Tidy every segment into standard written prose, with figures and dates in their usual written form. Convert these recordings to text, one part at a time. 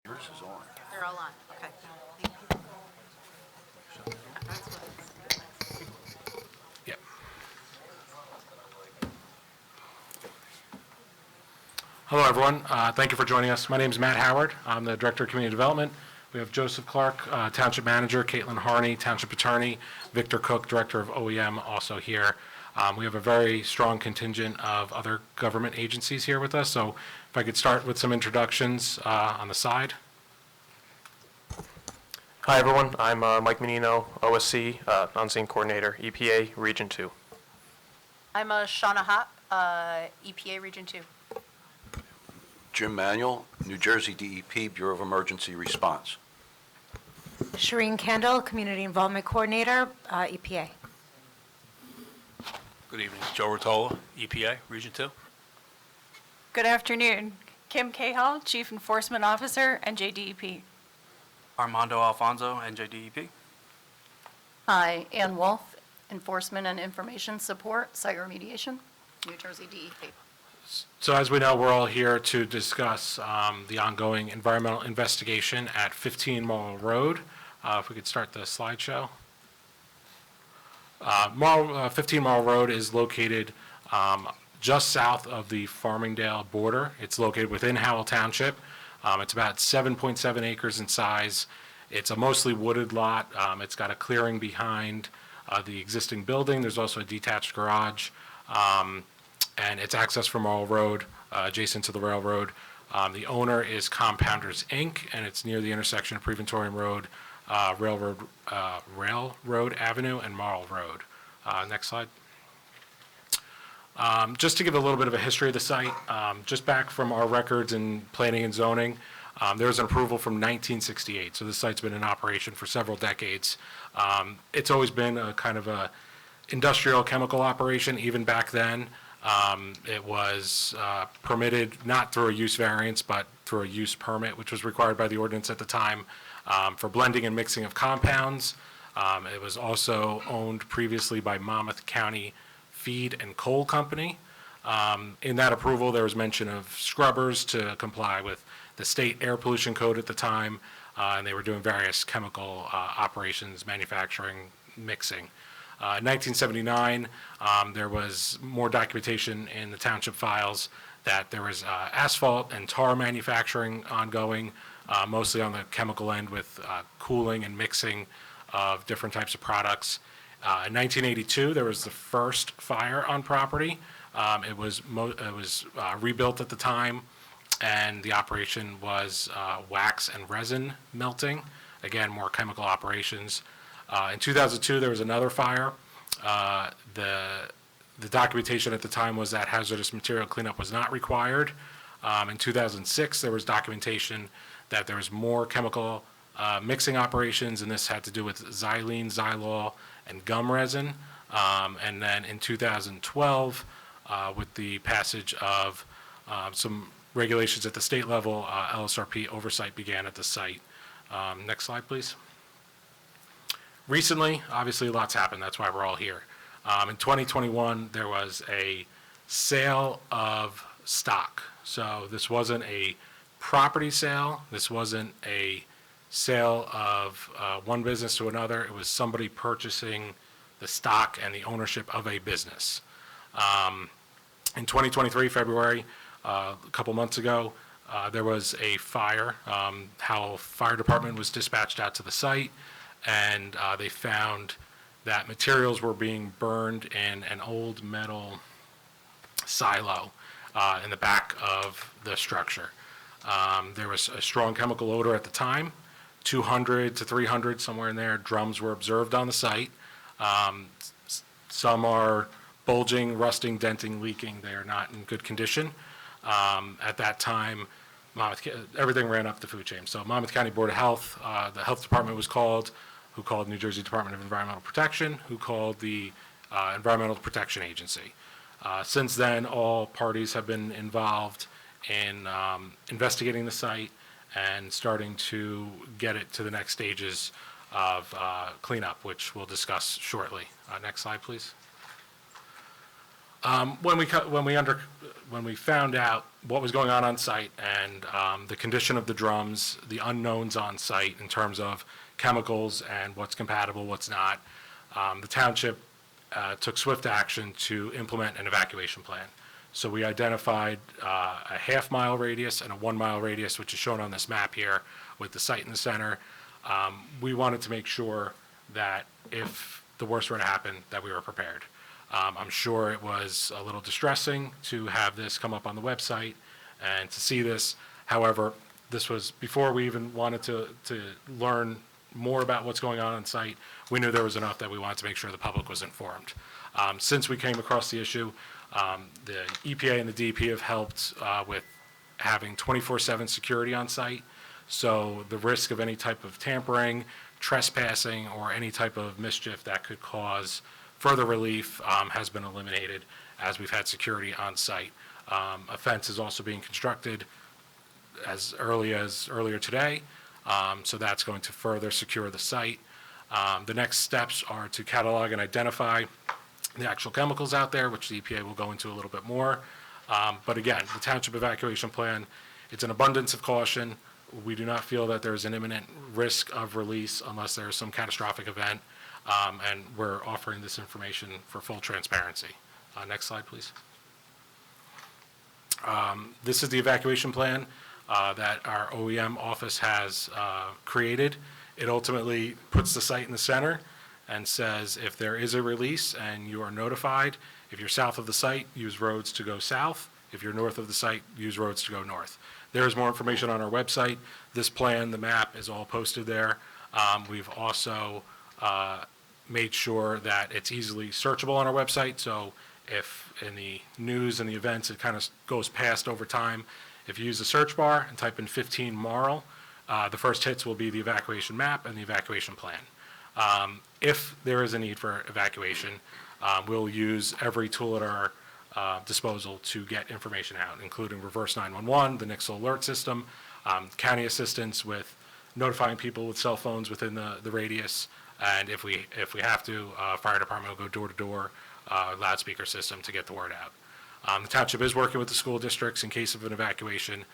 Yours is on. They're all on, okay. Yep. Hello, everyone. Thank you for joining us. My name is Matt Howard. I'm the Director of Community Development. We have Joseph Clark, Township Manager, Caitlin Harney, Township Attorney, Victor Cook, Director of OEM, also here. We have a very strong contingent of other government agencies here with us, so if I could start with some introductions on the side. Hi, everyone. I'm Mike Menino, OSC, On-Scene Coordinator, EPA Region 2. I'm Shauna Hopp, EPA Region 2. Jim Manuel, New Jersey DEP, Bureau of Emergency Response. Shireen Kendall, Community Involvement Coordinator, EPA. Good evening. Joe Rotola, EPA, Region 2. Good afternoon. Kim Cahill, Chief Enforcement Officer, NJDEP. Armando Alfonso, NJDEP. Hi, Ann Wolf, Enforcement and Information Support, Site Remediation, New Jersey DEP. So as we know, we're all here to discuss the ongoing environmental investigation at 15 Mall Road. If we could start the slideshow. 15 Mall Road is located just south of the Farmingdale border. It's located within Howell Township. It's about 7.7 acres in size. It's a mostly wooded lot. It's got a clearing behind the existing building. There's also a detached garage. And it's accessed from Mall Road, adjacent to the railroad. The owner is Compounders, Inc., and it's near the intersection of Preventorium Road, Railroad Avenue, and Marl Road. Next slide. Just to give a little bit of a history of the site, just back from our records in planning and zoning, there was an approval from 1968, so this site's been in operation for several decades. It's always been a kind of a industrial chemical operation, even back then. It was permitted not through a use variance, but through a use permit, which was required by the ordinance at the time, for blending and mixing of compounds. It was also owned previously by Monmouth County Feed and Coal Company. In that approval, there was mention of scrubbers to comply with the state air pollution code at the time, and they were doing various chemical operations, manufacturing, mixing. In 1979, there was more documentation in the township files that there was asphalt and tar manufacturing ongoing, mostly on the chemical end with cooling and mixing of different types of products. In 1982, there was the first fire on property. It was rebuilt at the time, and the operation was wax and resin melting. Again, more chemical operations. In 2002, there was another fire. The documentation at the time was that hazardous material cleanup was not required. In 2006, there was documentation that there was more chemical mixing operations, and this had to do with xylene, xylol, and gum resin. And then in 2012, with the passage of some regulations at the state level, LSRP oversight began at the site. Next slide, please. Recently, obviously, lots happened. That's why we're all here. In 2021, there was a sale of stock. So this wasn't a property sale. This wasn't a sale of one business to another. It was somebody purchasing the stock and the ownership of a business. In 2023, February, a couple months ago, there was a fire. Howell Fire Department was dispatched out to the site, and they found that materials were being burned in an old metal silo in the back of the structure. There was a strong chemical odor at the time. 200 to 300, somewhere in there, drums were observed on the site. Some are bulging, rusting, denting, leaking. They are not in good condition. At that time, everything ran up the food chain. So Monmouth County Board of Health, the health department was called, who called New Jersey Department of Environmental Protection, who called the Environmental Protection Agency. Since then, all parties have been involved in investigating the site and starting to get it to the next stages of cleanup, which we'll discuss shortly. Next slide, please. When we when we found out what was going on site and the condition of the drums, the unknowns on site in terms of chemicals and what's compatible, what's not, the township took swift action to implement an evacuation plan. So we identified a half-mile radius and a 1-mile radius, which is shown on this map here with the site in the center. We wanted to make sure that if the worst were to happen, that we were prepared. I'm sure it was a little distressing to have this come up on the website and to see this. However, this was before we even wanted to learn more about what's going on site. We knew there was enough that we wanted to make sure the public was informed. Since we came across the issue, the EPA and the DEP have helped with having 24/7 security on site. So the risk of any type of tampering, trespassing, or any type of mischief that could cause further relief has been eliminated as we've had security on site. A fence is also being constructed as early as earlier today, so that's going to further secure the site. The next steps are to catalog and identify the actual chemicals out there, which the EPA will go into a little bit more. But again, the township evacuation plan, it's an abundance of caution. We do not feel that there's an imminent risk of release unless there's some catastrophic event, and we're offering this information for full transparency. Next slide, please. This is the evacuation plan that our OEM office has created. It ultimately puts the site in the center and says if there is a release and you are notified, if you're south of the site, use roads to go south. If you're north of the site, use roads to go north. There is more information on our website. This plan, the map, is all posted there. We've also made sure that it's easily searchable on our website, so if in the news and the events it kind of goes past over time, if you use the search bar and type in 15 Marl, the first hits will be the evacuation map and the evacuation plan. If there is a need for evacuation, we'll use every tool at our disposal to get information out, including reverse 911, the Nixle alert system, county assistance with notifying people with cell phones within the radius, and if we have to, fire department will go door to door, loudspeaker system to get the word out. The township is working with the school districts in case of an evacuation,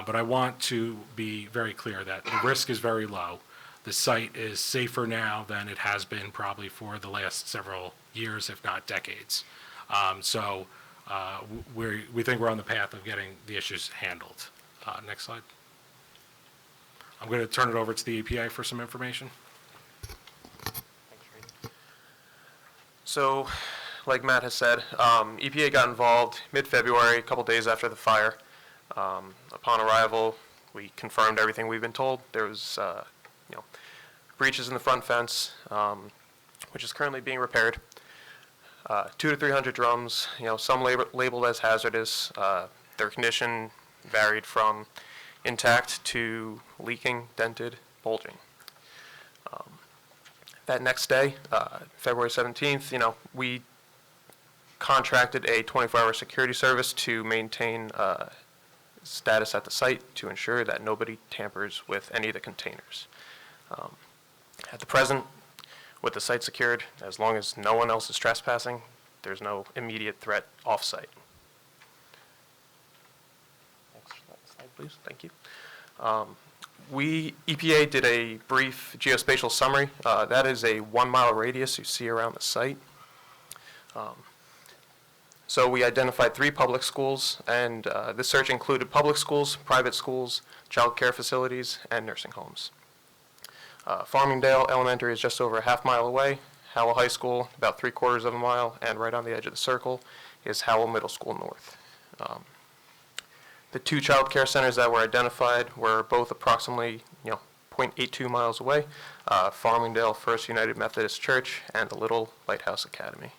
but I want to be very clear that the risk is very low. The site is safer now than it has been probably for the last several years, if not decades. So we think we're on the path of getting the issues handled. Next slide. I'm going to turn it over to the EPA for some information. So, like Matt has said, EPA got involved mid-February, a couple days after the fire. Upon arrival, we confirmed everything we've been told. There was, breaches in the front fence, which is currently being repaired. 200 to 300 drums, some labeled as hazardous. Their condition varied from intact to leaking, dented, bulging. That next day, February 17th, we contracted a 24-hour security service to maintain status at the site to ensure that nobody tampers with any of the containers. At the present, with the site secured, as long as no one else is trespassing, there's no immediate threat off-site. Next slide, please. Thank you. EPA did a brief geospatial summary. That is a 1-mile radius you see around the site. So we identified 3 public schools, and this search included public schools, private schools, child care facilities, and nursing homes. Farmingdale Elementary is just over a half-mile away. Howell High School, about 3/4 of a mile, and right on the edge of the circle is Howell Middle School North. The 2 child care centers that were identified were both approximately, 0.82 miles away, Farmingdale First United Methodist Church and the Little Lighthouse Academy.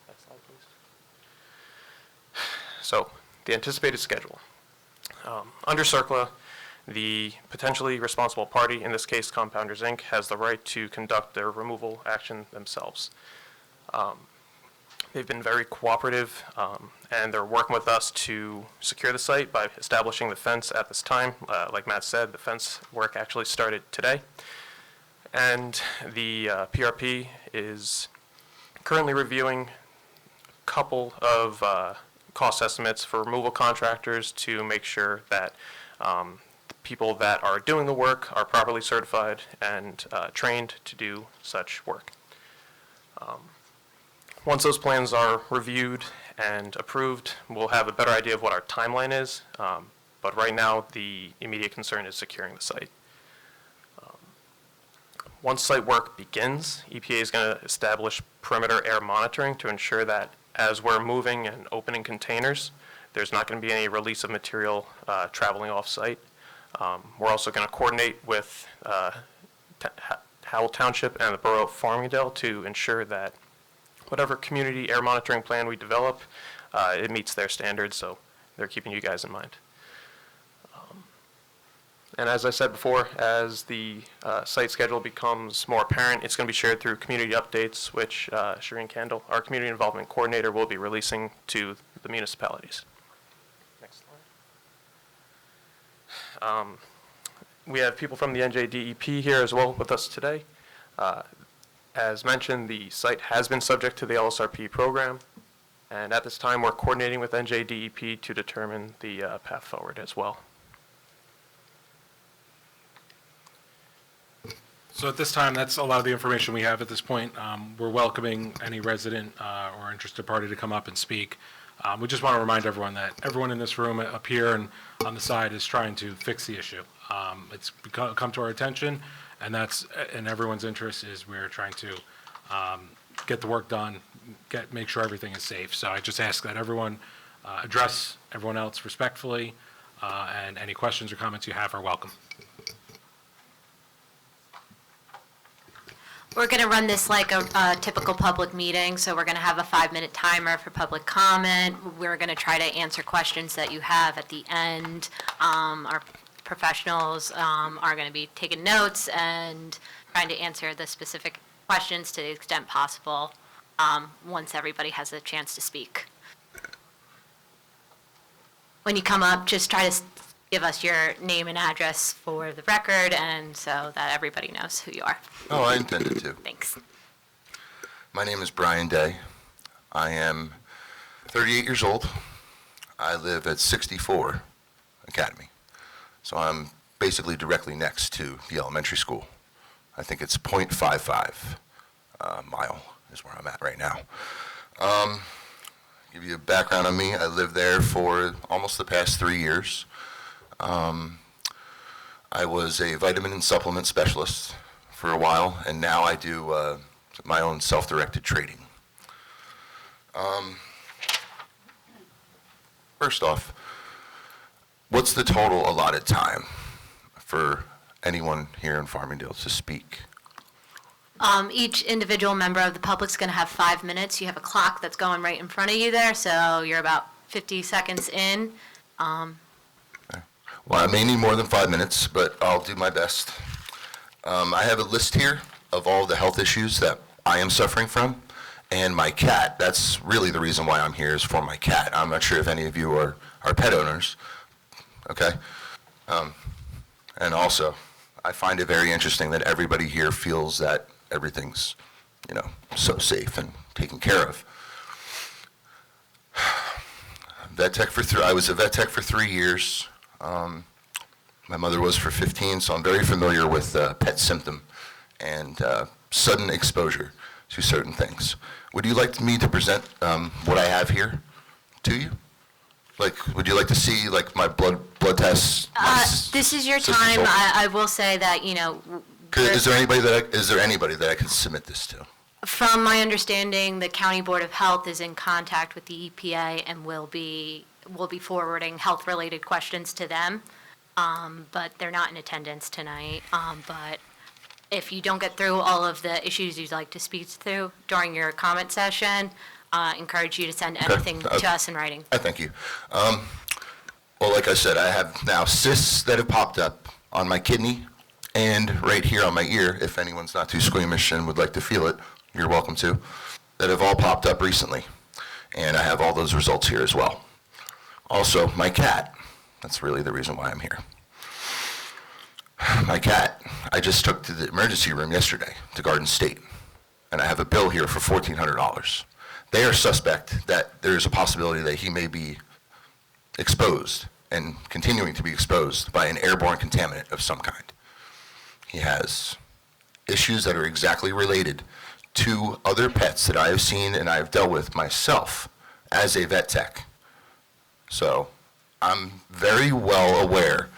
Next slide, please. So, the anticipated schedule. Under CERCLA, the potentially responsible party, in this case Compounders Inc., has the right to conduct their removal action themselves. They've been very cooperative, and they're working with us to secure the site by establishing the fence at this time. Like Matt said, the fence work actually started today. And the PRP is currently reviewing a couple of cost estimates for removal contractors to make sure that the people that are doing the work are properly certified and trained to do such work. Once those plans are reviewed and approved, we'll have a better idea of what our timeline is. But right now, the immediate concern is securing the site. Once site work begins, EPA is going to establish perimeter air monitoring to ensure that as we're moving and opening containers, there's not going to be any release of material traveling off-site. We're also going to coordinate with Howell Township and the Borough of Farmingdale to ensure that whatever community air monitoring plan we develop, it meets their standards, so they're keeping you guys in mind. And as I said before, as the site schedule becomes more apparent, it's going to be shared through community updates, which Shireen Kendall, our community involvement coordinator, will be releasing to the municipalities. Next slide. We have people from the NJDEP here as well with us today. As mentioned, the site has been subject to the LSRP program, and at this time, we're coordinating with NJDEP to determine the path forward as well. So at this time, that's a lot of the information we have at this point. We're welcoming any resident or interested party to come up and speak. We just want to remind everyone that everyone in this room up here and on the side is trying to fix the issue. It's come to our attention, and that's in everyone's interest is we're trying to get the work done, make sure everything is safe. So I just ask that everyone address everyone else respectfully, and any questions or comments you have are welcome. We're going to run this like a typical public meeting, so we're going to have a 5-minute timer for public comment. We're going to try to answer questions that you have at the end. Our professionals are going to be taking notes and trying to answer the specific questions to the extent possible once everybody has a chance to speak. When you come up, just try to give us your name and address for the record and so that everybody knows who you are. Oh, I intended to. Thanks. My name is Brian Day. I am 38 years old. I live at 64 Academy. So I'm basically directly next to the elementary school. I think it's 0.55 mile is where I'm at right now. Give you a background on me. I lived there for almost the past 3 years. I was a vitamin and supplement specialist for a while, and now I do my own self-directed trading. First off, what's the total allotted time for anyone here in Farmingdale to speak? Each individual member of the public's going to have 5 minutes. You have a clock that's going right in front of you there, so you're about 50 seconds in. Well, I may need more than 5 minutes, but I'll do my best. I have a list here of all the health issues that I am suffering from, and my cat. That's really the reason why I'm here, is for my cat. I'm not sure if any of you are pet owners, okay? And also, I find it very interesting that everybody here feels that everything's, so safe and taken care of. I was a vet tech for 3 years. My mother was for 15, so I'm very familiar with pet symptom and sudden exposure to certain things. Would you like me to present what I have here to you? Would you like to see my blood tests? This is your time. I will say that, Is there anybody that I can submit this to? from my understanding, the County Board of Health is in contact with the EPA and will be forwarding health-related questions to them, but they're not in attendance tonight. But if you don't get through all of the issues you'd like to speak through during your comment session, encourage you to send anything to us in writing. I thank you. Well, like I said, I have now cysts that have popped up on my kidney and right here on my ear, if anyone's not too squeamish and would like to feel it, you're welcome to, that have all popped up recently. And I have all those results here as well. Also, my cat. That's really the reason why I'm here. My cat, I just took to the emergency room yesterday to Garden State, and I have a bill here for $1,400. they are suspect that there's a possibility that he may be exposed and continuing to be exposed by an airborne contaminant of some kind. He has issues that are exactly related to other pets that I have seen and I have dealt with myself as a vet tech. So I'm very well aware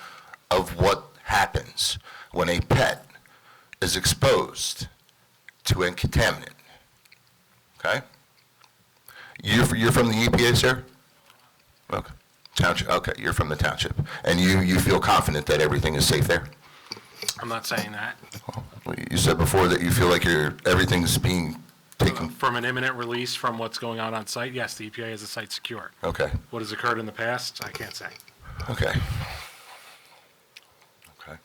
of what happens when a pet is exposed to a contaminant. Okay? You're from the EPA, sir? Okay. Township, okay, you're from the township. And you feel confident that everything is safe there? I'm not saying that. Well, you said before that you feel like everything's being taken, From an imminent release from what's going on site, yes, the EPA has the site secure. okay, What has occurred in the past, I can't say. okay. Okay.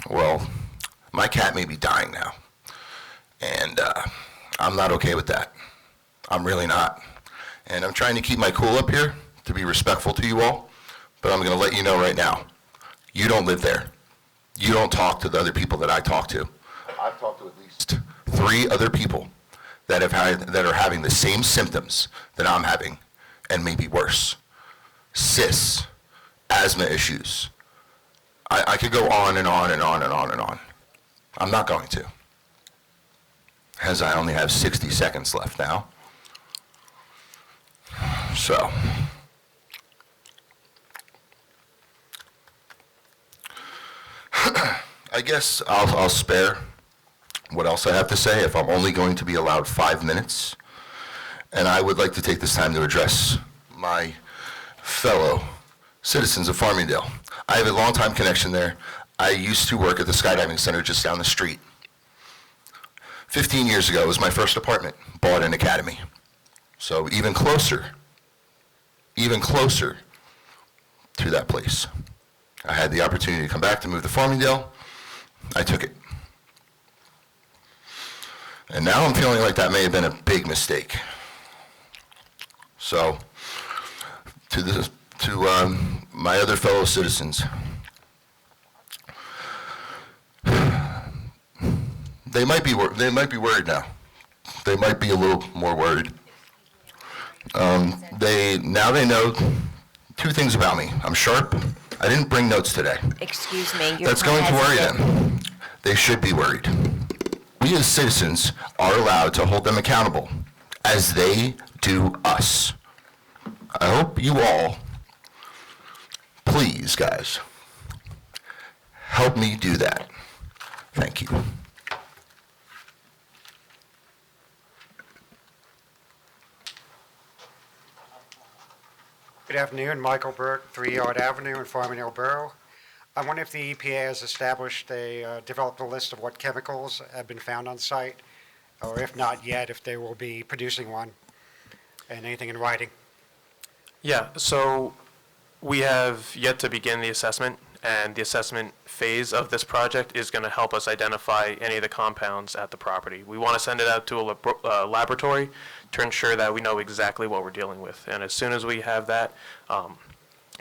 Well, my cat may be dying now, and I'm not okay with that. I'm really not. And I'm trying to keep my cool up here to be respectful to you all, but I'm going to let you know right now, you don't live there. You don't talk to the other people that I talk to. I've talked to at least 3 other people that are having the same symptoms that I'm having, and maybe worse. Cysts, asthma issues. I could go on and on and on and on and on. I'm not going to, as I only have 60 seconds left now. So, I guess I'll spare what else I have to say if I'm only going to be allowed 5 minutes. And I would like to take this time to address my fellow citizens of Farmingdale. I have a long-time connection there. I used to work at the skydiving center just down the street. 15 years ago was my first apartment, bought an academy. So even closer to that place. I had the opportunity to come back to move to Farmingdale. I took it. And now I'm feeling like that may have been a big mistake. So, to my other fellow citizens, they might be worried now. They might be a little more worried. They know 2 things about me. I'm sharp. I didn't bring notes today. Excuse me. That's going to worry them. They should be worried. We as citizens are allowed to hold them accountable as they do us. I hope you all, please guys, help me do that. Thank you. Good afternoon, Michael Burke, 3 Yard Avenue in Farmingdale Borough. I wonder if the EPA has developed a list of what chemicals have been found on site, or if not yet, if they will be producing one, and anything in writing. Yeah, so we have yet to begin the assessment, and the assessment phase of this project is going to help us identify any of the compounds at the property. We want to send it out to a laboratory to ensure that we know exactly what we're dealing with. And as soon as we have that,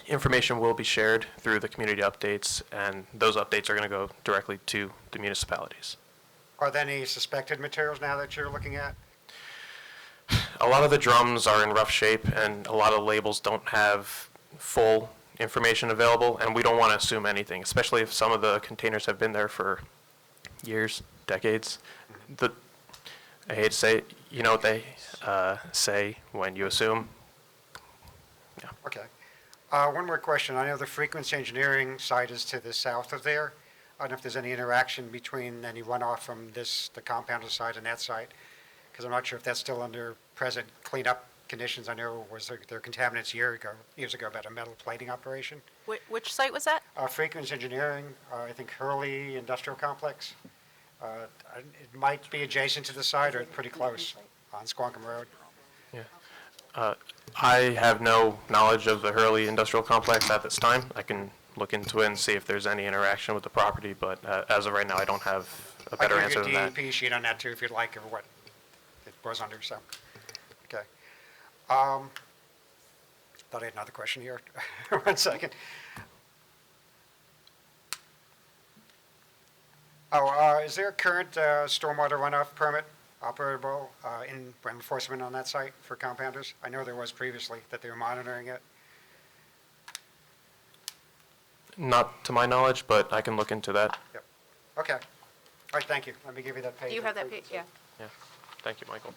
information will be shared through the community updates, and those updates are going to go directly to the municipalities. Are there any suspected materials now that you're looking at? A lot of the drums are in rough shape, and a lot of labels don't have full information available, and we don't want to assume anything, especially if some of the containers have been there for years, decades. I hate to say it, you know what they say when you assume. Yeah. Okay. One more question. I know the Frequency Engineering site is to the south of there. I don't know if there's any interaction between any runoff from the compounded site and that site, because I'm not sure if that's still under present cleanup conditions. I know there were contaminants years ago about a metal plating operation. Which site was that? Frequency Engineering, I think Hurley Industrial Complex. It might be adjacent to the site or pretty close on Squonkam Road. Yeah. I have no knowledge of the Hurley Industrial Complex at this time. I can look into it and see if there's any interaction with the property, but as of right now, I don't have a better answer than I that. can give you a DEP sheet on that too if you'd like, or what it was under, so. Okay. Thought I had another question here. 1 second. Is there a current stormwater runoff permit operable in enforcement on that site for compounders? I know there was previously that they were monitoring it. Not to my knowledge, but I can look into that. Yep. Okay. All right, thank you. Let me give you that page. Do you have that page? Yeah. Yeah. Thank you, Michael.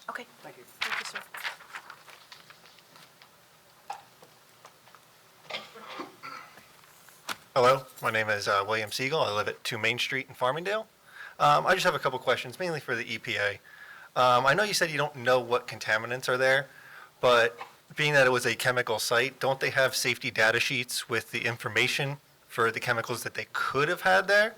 Okay. Thank you. Thank you, sir. Hello, my name is William Siegel. I live at 2 Main Street in Farmingdale. I just have a couple questions, mainly for the EPA. I know you said you don't know what contaminants are there, but being that it was a chemical site, don't they have safety data sheets with the information for the chemicals that they could have had there?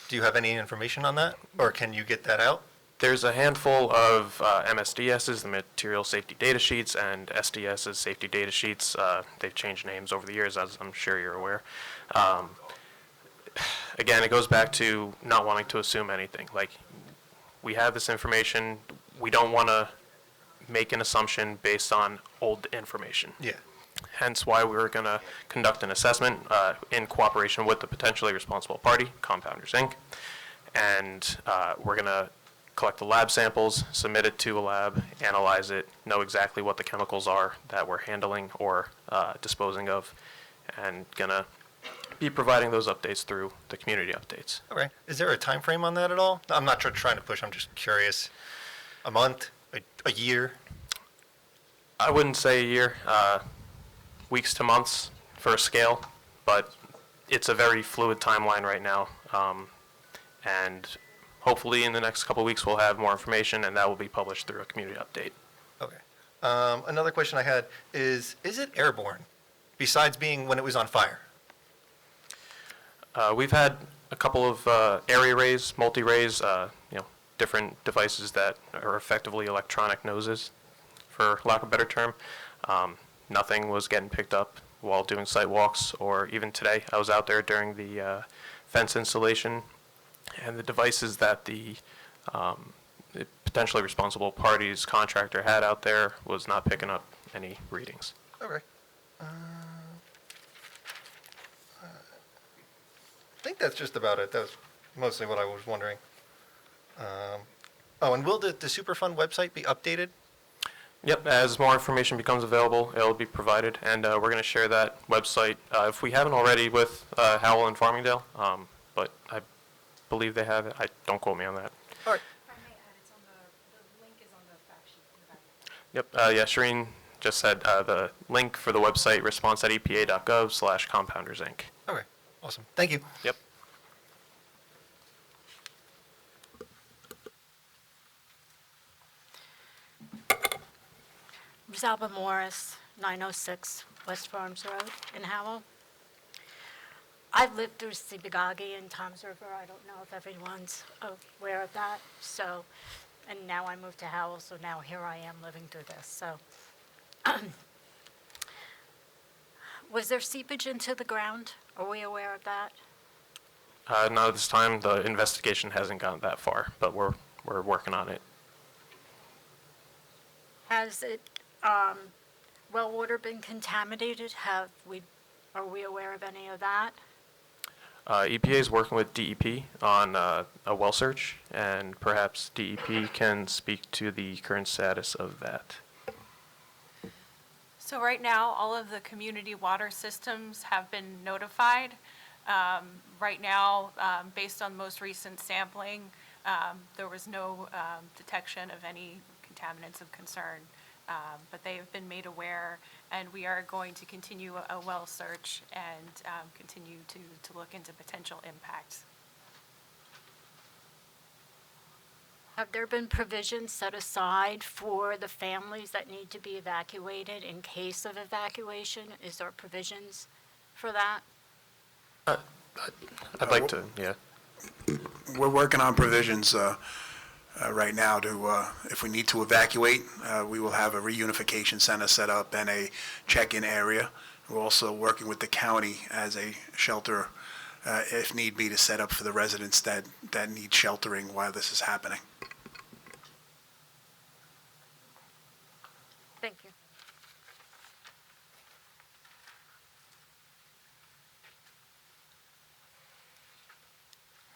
Do you have any information on that, or can you get that out? There's a handful of MSDSs, the Material Safety Data Sheets, and SDSs, Safety Data Sheets. They've changed names over the years, as I'm sure you're aware. Again, it goes back to not wanting to assume anything. Like, we have this information. We don't want to make an assumption based on old information. Yeah. Hence why we were going to conduct an assessment in cooperation with the potentially responsible party, Compounders, Inc. And we're going to collect the lab samples, submit it to a lab, analyze it, know exactly what the chemicals are that we're handling or disposing of, and going to be providing those updates through the community updates. All right. Is there a time frame on that at all? I'm not trying to push, I'm just curious. A month? A year? I wouldn't say a year, weeks to months for a scale, but it's a very fluid timeline right now. And hopefully in the next couple of weeks we'll have more information, and that will be published through a community update. Okay. Another question I had is it airborne, besides being when it was on fire? We've had a couple of area rays, multi-rays, different devices that are effectively electronic noses, for lack of a better term. Nothing was getting picked up while doing site walks, or even today. I was out there during the fence installation, and the devices that the potentially responsible party's contractor had out there was not picking up any readings. Okay. I think that's just about it. That was mostly what I was wondering. And will the Superfund website be updated? Yep, as more information becomes available, it'll be provided, and we're going to share that website, if we haven't already, with Howell and Farmingdale, but I believe they have it. Don't quote me on that. All right. If I may add, the link is on the fact sheet in the back. Yep, yeah, Shireen just said the link for the website, response@epa.gov/compounders inc. Okay. Awesome. Thank you. Yep. Rosalba Morris, 906 West Farms Road in Howell. I've lived through Sibigagi and Toms River. I don't know if everyone's aware of that. So, and now I moved to Howell, so now here I am living through this. So, was there seepage into the ground? Are we aware of that? Not at this time. The investigation hasn't gotten that far, but we're working on it. Has it, well water been contaminated? Are we aware of any of that? EPA is working with DEP on a well search, and perhaps DEP can speak to the current status of that. So right now, all of the community water systems have been notified. Right now, based on most recent sampling, there was no detection of any contaminants of concern, but they have been made aware, and we are going to continue a well search and continue to look into potential impacts. Have there been provisions set aside for the families that need to be evacuated in case of evacuation? Is there provisions for that? I'd like to, yeah. We're working on provisions right now to, if we need to evacuate, we will have a reunification center set up and a check-in area. We're also working with the county as a shelter, if need be, to set up for the residents that need sheltering while this is happening. Thank you.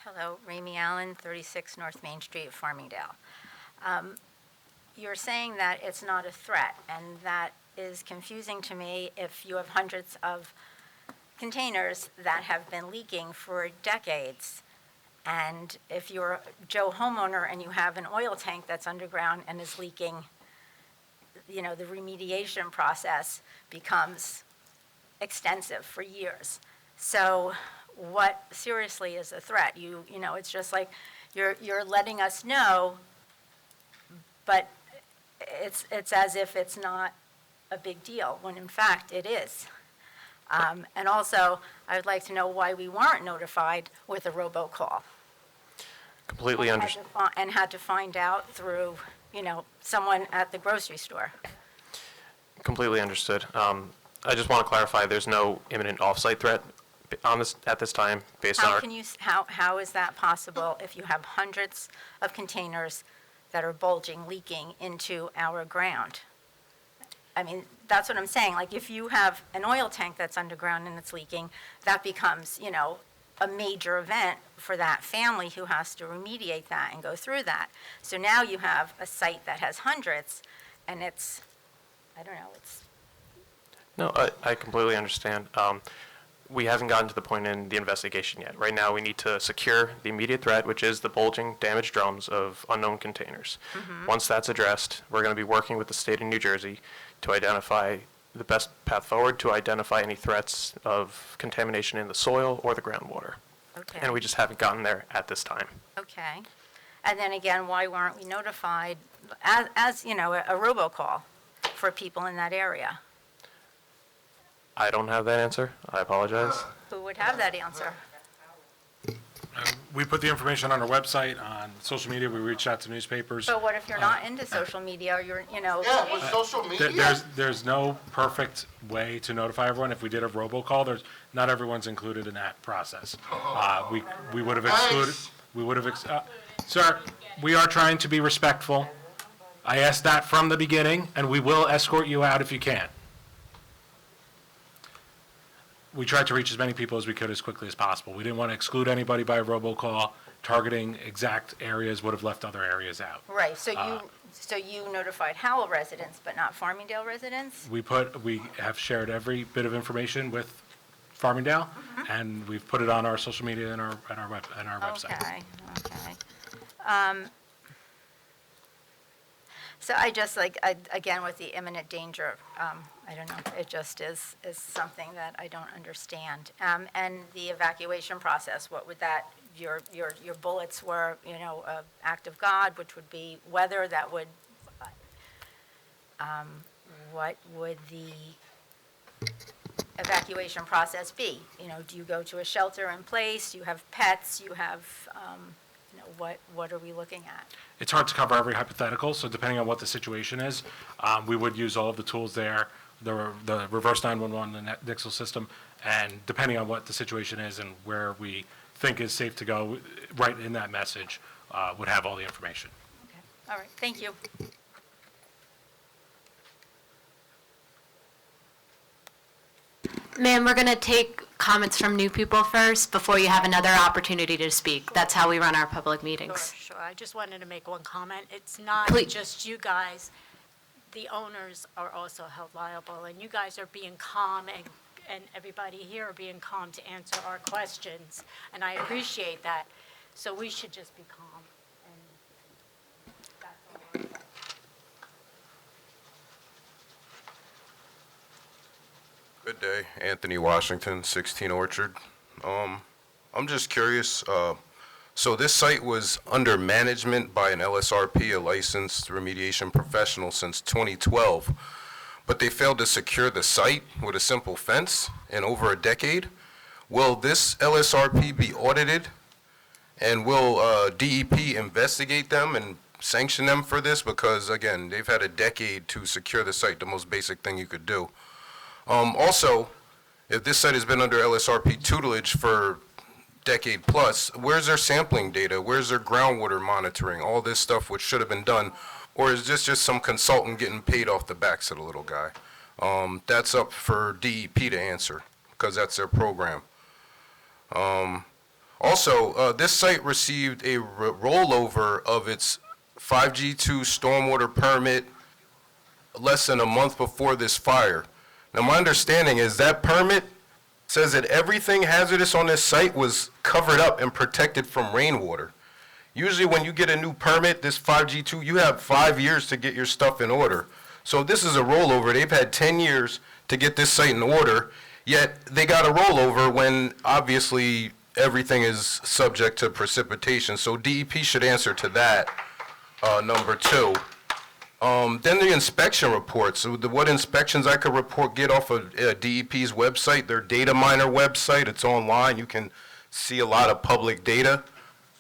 Hello, Ramey Allen, 36 North Main Street, Farmingdale. You're saying that it's not a threat, and that is confusing to me if you have hundreds of containers that have been leaking for decades. And if you're a Joe homeowner and you have an oil tank that's underground and is leaking, you know, the remediation process becomes extensive for years. So what seriously is a threat? You know, it's just like you're letting us know, but it's as if it's not a big deal, when in fact it is. And also, I would like to know why we weren't notified with a robocall. Completely understand. And had to find out through, you know, someone at the grocery store. Completely understood. I just want to clarify, there's no imminent off-site threat on this, at this time, based on our... How is that possible if you have hundreds of containers that are bulging, leaking into our ground? I mean, that's what I'm saying. Like, if you have an oil tank that's underground and it's leaking, that becomes, you know, a major event for that family who has to remediate that and go through that. So now you have a site that has hundreds, and it's, I don't know, it's... No, I completely understand. We haven't gotten to the point in the investigation yet. Right now, we need to secure the immediate threat, which is the bulging, damaged drums of unknown containers. Once that's addressed, we're going to be working with the state of New Jersey to identify the best path forward to identify any threats of contamination in the soil or the groundwater. Okay. And we just haven't gotten there at this time. Okay. And then again, why weren't we notified as you know, a robocall for people in that area? I don't have that answer. I apologize. Who would have that answer? We put the information on our website, on social media, we reach out to newspapers. So what if you're not into social media, or you're, you know? Yeah, with social media. There's no perfect way to notify everyone. If we did a robocall, not everyone's included in that process. We would have excluded, sir, we are trying to be respectful. I asked that from the beginning, and we will escort you out if you can. We tried to reach as many people as we could as quickly as possible. We didn't want to exclude anybody by a robocall. Targeting exact areas would have left other areas out. Right, so you notified Howell residents, but not Farmingdale residents? We have shared every bit of information with Farmingdale, and we've put it on our social media and our website. Okay. So I just again, with the imminent danger, I don't know, it just is something that I don't understand. And the evacuation process, what would that, your bullets were, you know, act of God, which would be weather, that would, what would the evacuation process be? You know, do you go to a shelter in place? You have pets, you have, you know, what are we looking at? It's hard to cover every hypothetical, so depending on what the situation is, we would use all of the tools there, the reverse 911, the Nixle system, and depending on what the situation is and where we think is safe to go, right in that message, would have all the information. Okay, all right, thank you. Ma'am, we're going to take comments from new people first before you have another opportunity to speak. That's how we run our public meetings. Sure. I just wanted to make one comment. It's not Please. just you guys. The owners are also held liable, and you guys are being calm, and everybody here are being calm to answer our questions, and I appreciate that. So we should just be calm, and that's all. Good day, Anthony Washington, 16 Orchard. I'm just curious, so this site was under management by an LSRP, a licensed remediation professional, since 2012, but they failed to secure the site with a simple fence in over a decade. Will this LSRP be audited, and will DEP investigate them and sanction them for this? Because again, they've had a decade to secure the site, the most basic thing you could do. Also, if this site has been under LSRP tutelage for decade plus, where's their sampling data? Where's their groundwater monitoring? All this stuff which should have been done, or is this just some consultant getting paid off the backs of the little guy? That's up for DEP to answer, because that's their program. Also, this site received a rollover of its 5G2 stormwater permit less than a month before this fire. Now, my understanding is that permit says that everything hazardous on this site was covered up and protected from rainwater. Usually when you get a new permit, this 5G2, you have 5 years to get your stuff in order. So this is a rollover. They've had 10 years to get this site in order, yet they got a rollover when obviously everything is subject to precipitation. So DEP should answer to that, number 2. Then the inspection reports. So what inspections I could get off of DEP's website, their data miner website. It's online. You can see a lot of public data.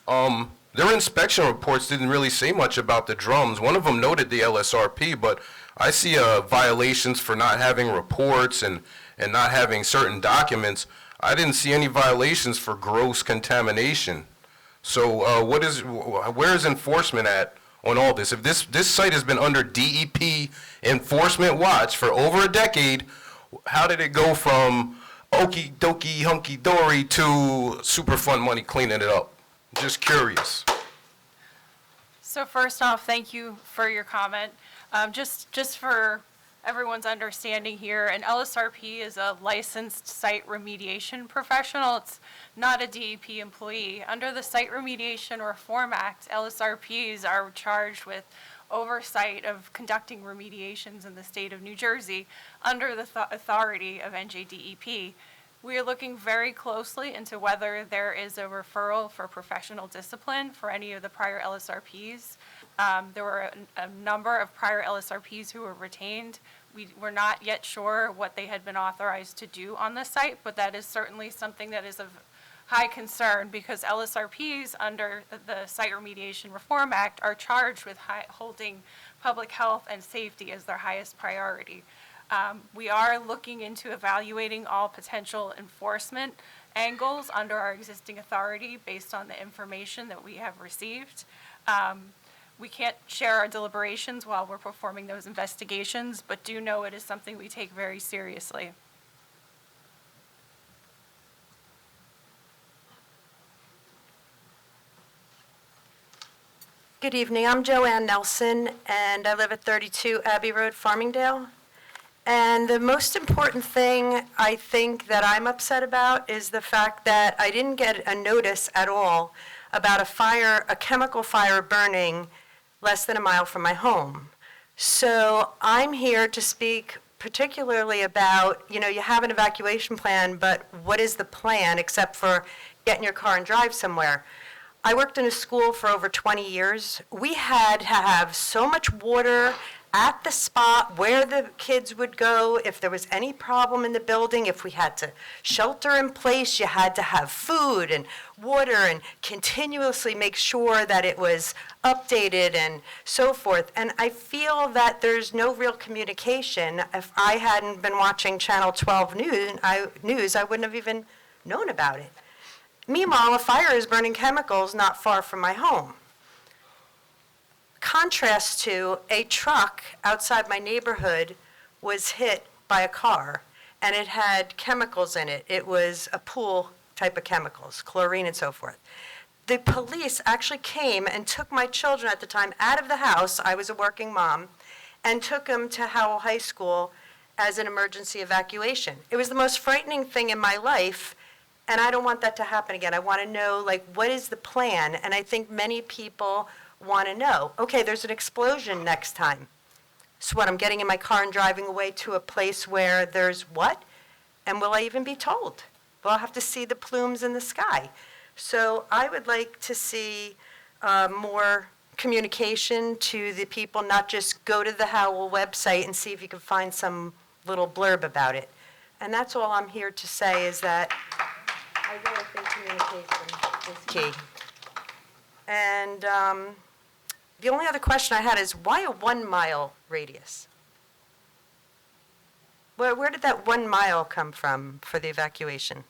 Their inspection reports didn't really say much about the drums. One of them noted the LSRP, but I see violations for not having reports and not having certain documents. I didn't see any violations for gross contamination. So where is enforcement at on all this? If this site has been under DEP enforcement watch for over a decade, how did it go from okie dokie hunky dory to Superfund money cleaning it up? Just curious. So first off, thank you for your comment. Just for everyone's understanding here, an LSRP is a licensed site remediation professional. It's not a DEP employee. Under the Site Remediation Reform Act, LSRPs are charged with oversight of conducting remediations in the state of New Jersey under the authority of NJDEP. We are looking very closely into whether there is a referral for professional discipline for any of the prior LSRPs. There were a number of prior LSRPs who were retained. We were not yet sure what they had been authorized to do on the site, but that is certainly something that is of high concern because LSRPs under the Site Remediation Reform Act are charged with holding public health and safety as their highest priority. We are looking into evaluating all potential enforcement angles under our existing authority based on the information that we have received. We can't share our deliberations while we're performing those investigations, but do know it is something we take very seriously. Good evening. I'm Joanne Nelson, and I live at 32 Abbey Road, Farmingdale. And the most important thing I think that I'm upset about is the fact that I didn't get a notice at all about a chemical fire burning less than a mile from my home. So I'm here to speak particularly about, you have an evacuation plan, but what is the plan except for get in your car and drive somewhere? I worked in a school for over 20 years. We had to have so much water at the spot where the kids would go if there was any problem in the building. If we had to shelter in place, you had to have food and water and continuously make sure that it was updated and so forth. And I feel that there's no real communication. If I hadn't been watching Channel 12 news, I wouldn't have even known about it. Meanwhile, a fire is burning chemicals not far from my home. Contrast to a truck outside my neighborhood was hit by a car, and it had chemicals in it. It was a pool type of chemicals, chlorine and so forth. The police actually came and took my children at the time out of the house. I was a working mom, and took them to Howell High School as an emergency evacuation. It was the most frightening thing in my life. And I don't want that to happen again. I want to know, what is the plan? And I think many people want to know, okay, there's an explosion next time. So what, I'm getting in my car and driving away to a place where there's what? And will I even be told? Well, I'll have to see the plumes in the sky. So I would like to see more communication to the people, not just go to the Howell website and see if you can find some little blurb about it. And that's all I'm here to say is that I really think communication is key. And the only other question I had is, why a 1 mile radius? Where did that 1 mile come from for the evacuation?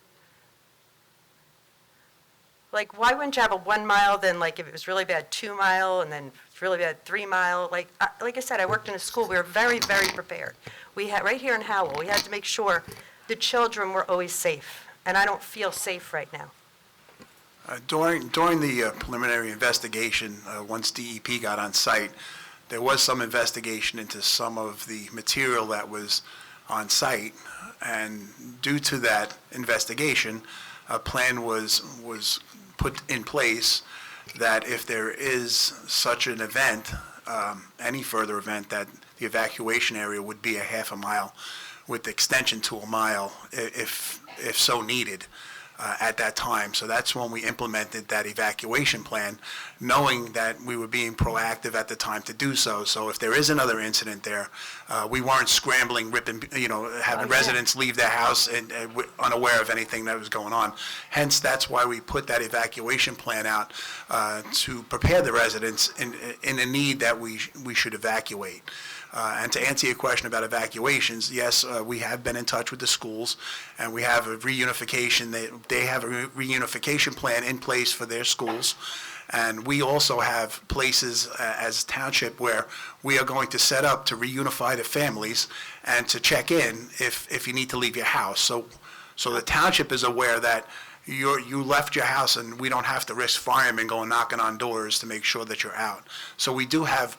Why wouldn't you have a 1 mile, then if it was really bad, 2 mile, and then if it's really bad, 3 mile? Like I said, I worked in a school. We were very, very prepared. We had, right here in Howell, we had to make sure the children were always safe. And I don't feel safe right now. During the preliminary investigation, once DEP got on site, there was some investigation into some of the material that was on site, and due to that investigation, a plan was put in place that if there is such an event, any further event, that the evacuation area would be a half a mile with extension to a mile if so needed at that time. So that's when we implemented that evacuation plan, knowing that we were being proactive at the time to do so. So if there is another incident there, we weren't scrambling, ripping, having residents leave their house and unaware of anything that was going on. Hence, that's why we put that evacuation plan out to prepare the residents in the need that we should evacuate. And to answer your question about evacuations, yes, we have been in touch with the schools, and we have a reunification. They have a reunification plan in place for their schools. And we also have places as a township where we are going to set up to reunify the families and to check in if you need to leave your house. So the township is aware that you left your house, and we don't have to risk firemen going knocking on doors to make sure that you're out. So we do have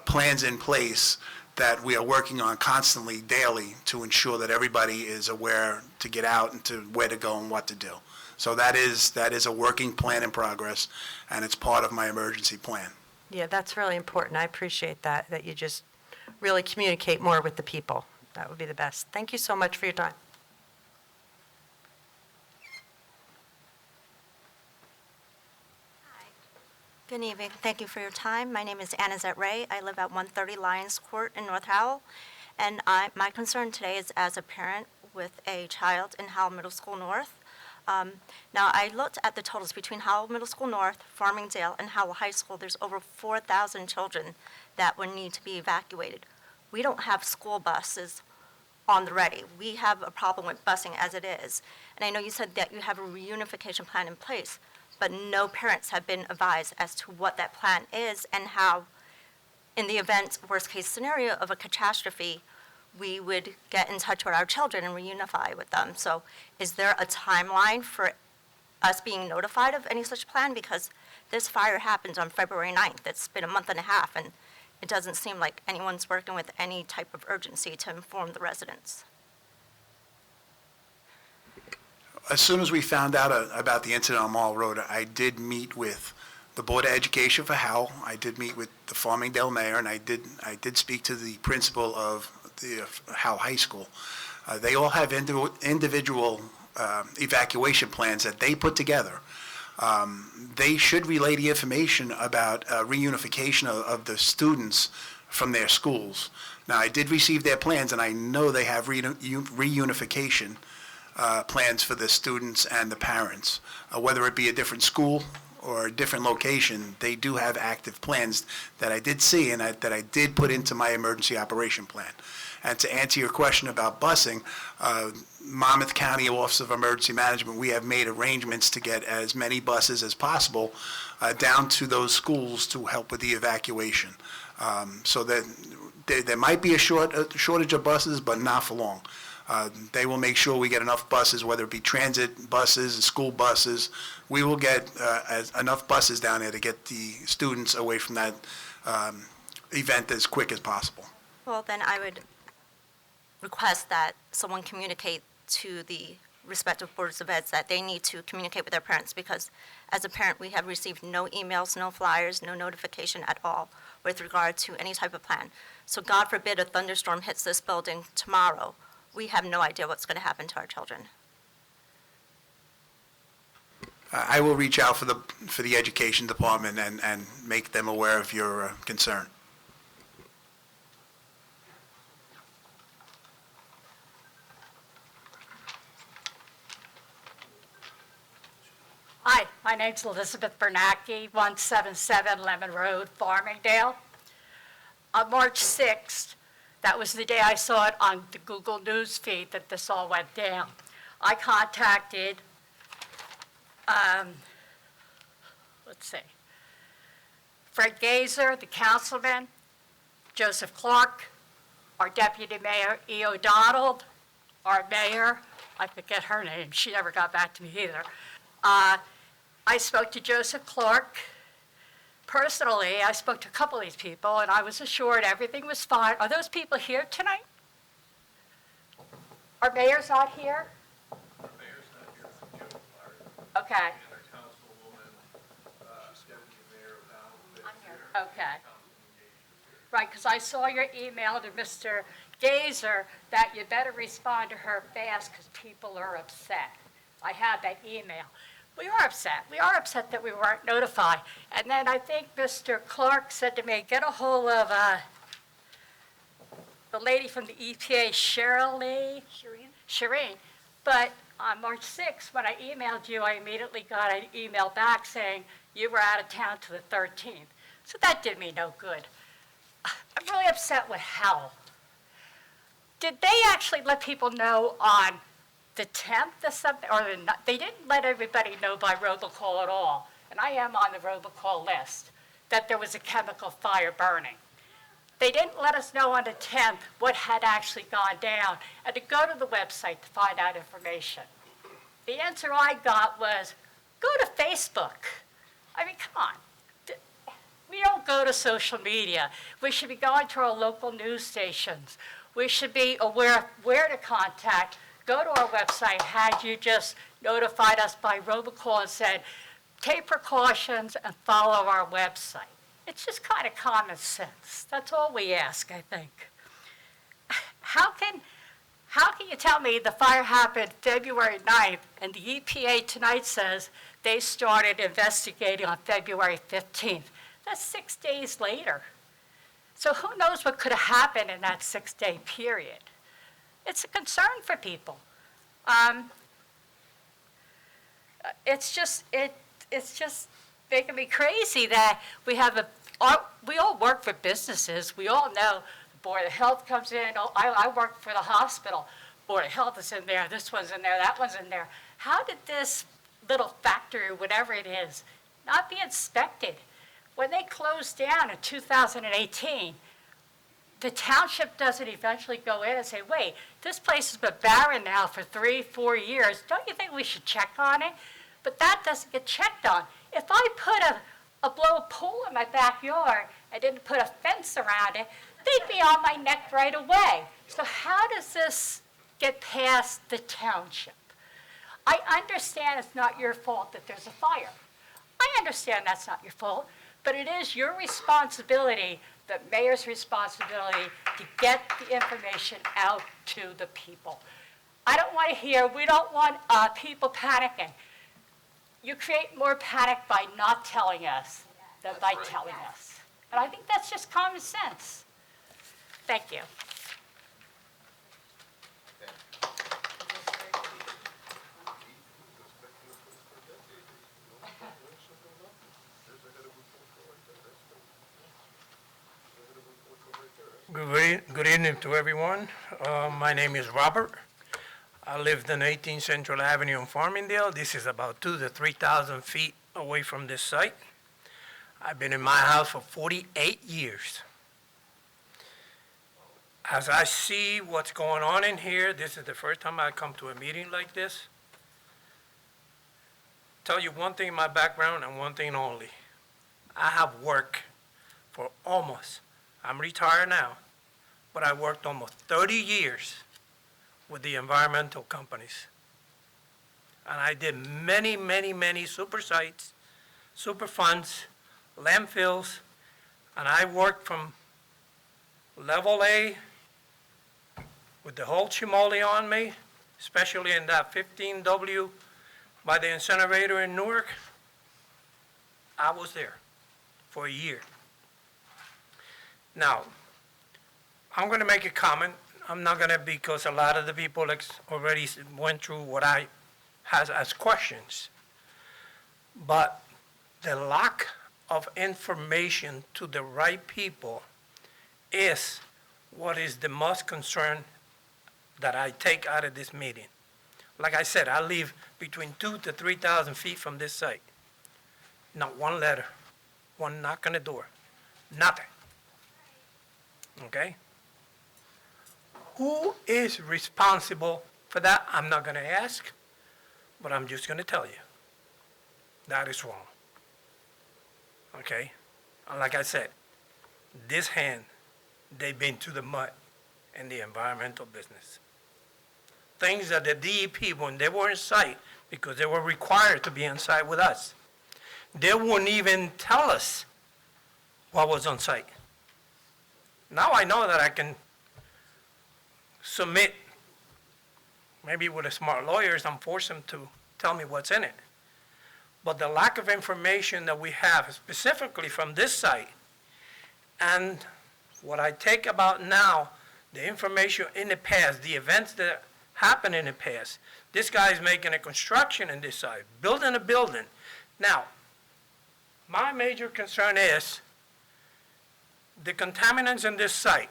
plans in place that we are working on constantly, daily, to ensure that everybody is aware to get out and to where to go and what to do. So that is a working plan in progress, and it's part of my emergency plan. Yeah, that's really important. I appreciate that you just really communicate more with the people. That would be the best. Thank you so much for your time. Good evening. Thank you for your time. My name is Annazette Ray. I live at 130 Lions Court in North Howell. And my concern today is as a parent with a child in Howell Middle School North. Now, I looked at the totals between Howell Middle School North, Farmingdale, and Howell High School. There's over 4,000 children that would need to be evacuated. We don't have school buses on the ready. We have a problem with busing as it is. And I know you said that you have a reunification plan in place, but no parents have been advised as to what that plan is and how, in the event, worst-case scenario of a catastrophe, we would get in touch with our children and reunify with them. So is there a timeline for us being notified of any such plan? Because this fire happened on February 9th. It's been a month and a half, and it doesn't seem like anyone's working with any type of urgency to inform the residents. As soon as we found out about the incident on Mall Road, I did meet with the Board of Education for Howell. I did meet with the Farmingdale mayor, and I did speak to the principal of the Howell High School. They all have individual evacuation plans that they put together. They should relay the information about reunification of the students from their schools. Now, I did receive their plans, and I know they have reunification plans for the students and the parents. Whether it be a different school or a different location, they do have active plans that I did see and that I did put into my emergency operation plan. And to answer your question about busing, Monmouth County Office of Emergency Management, we have made arrangements to get as many buses as possible down to those schools to help with the evacuation. So that there might be a shortage of buses, but not for long. They will make sure we get enough buses, whether it be transit buses and school buses. We will get enough buses down there to get the students away from that event as quick as possible. Well, then I would request that someone communicate to the respective boards of eds that they need to communicate with their parents, because as a parent, we have received no emails, no flyers, no notification at all with regard to any type of plan. So God forbid a thunderstorm hits this building tomorrow. We have no idea what's going to happen to our children. I will reach out for the education department and make them aware of your concern. Hi, my name's Elizabeth Bernacki, 177 Lemon Road, Farmingdale. On March 6th, that was the day I saw it on the Google News feed that this all went down. I contacted, Fred Gazer, the councilman, Joseph Clark, our deputy mayor, E. O'Donnell, our mayor, I forget her name, she never got back to me either. I spoke to Joseph Clark. Personally, I spoke to a couple of these people, and I was assured everything was fine. Are those people here tonight? Our mayor's not here? Okay. Okay. Right, because I saw your email to Mr. Gazer that you better respond to her fast because people are upset. I had that email. We are upset. We are upset that we weren't notified. And then I think Mr. Clark said to me, get a hold of the lady from the EPA, Shireen. But on March 6th, when I emailed you, I immediately got an email back saying you were out of town to the 13th. So that did me no good. I'm really upset with Howell. Did they actually let people know on the 10th or something? Or they didn't let everybody know by robocall at all. And I am on the robocall list that there was a chemical fire burning. They didn't let us know on the 10th what had actually gone down and to go to the website to find out information. The answer I got was, go to Facebook. I mean, come on. We don't go to social media. We should be going to our local news stations. We should be aware of where to contact. Go to our website. Had you just notified us by robocall and said, take precautions and follow our website. It's just kind of common sense. That's all we ask, I think. How can you tell me the fire happened February 9th and the EPA tonight says they started investigating on February 15th? That's 6 days later. So who knows what could have happened in that 6-day period? It's a concern for people. It's just making me crazy that we all work for businesses. We all know the Board of Health comes in. Oh, I work for the hospital. Board of Health is in there. This one's in there. That one's in there. How did this little factory, whatever it is, not be inspected? When they closed down in 2018, the township doesn't eventually go in and say, wait, this place has been barren now for 3-4 years. Don't you think we should check on it? But that doesn't get checked on. If I put a blow pool in my backyard and didn't put a fence around it, they'd be on my neck right away. So how does this get past the township? I understand it's not your fault that there's a fire. I understand that's not your fault, but it is your responsibility, the mayor's responsibility, to get the information out to the people. I don't want to hear, we don't want people panicking. You create more panic by not telling us than by telling us. And I think that's just common sense. Thank you. Good evening to everyone. My name is Robert. I lived on 18 Central Avenue in Farmingdale. This is about 2,000 to 3,000 feet away from this site. I've been in my house for 48 years. As I see what's going on in here, this is the first time I come to a meeting like this. Tell you one thing in my background and one thing only. I have worked for I'm retired now, but I worked almost 30 years with the environmental companies. And I did many, many, many super sites, super funds, landfills, and I worked from level A with the whole chimoli on me, especially in that 15W by the incinerator in Newark. I was there for a year. Now, I'm going to make a comment. I'm not going to, because a lot of the people already went through what I has as questions. But the lack of information to the right people is what is the most concern that I take out of this meeting. Like I said, I live between 2,000 to 3,000 feet from this site. Not one letter, one knock on the door, nothing. Okay? Who is responsible for that? I'm not going to ask, but I'm just going to tell you. That is wrong. Okay? And like I said, this hand, they've been to the mud in the environmental business. Things that the DEP, when they were in site, because they were required to be on site with us, they wouldn't even tell us what was on site. Now I know that I can submit, maybe with a smart lawyers, and force them to tell me what's in it. But the lack of information that we have, specifically from this site, and what I take about now, the information in the past, the events that happened in the past. This guy is making a construction in this site, building a building. Now, my major concern is the contaminants in this site.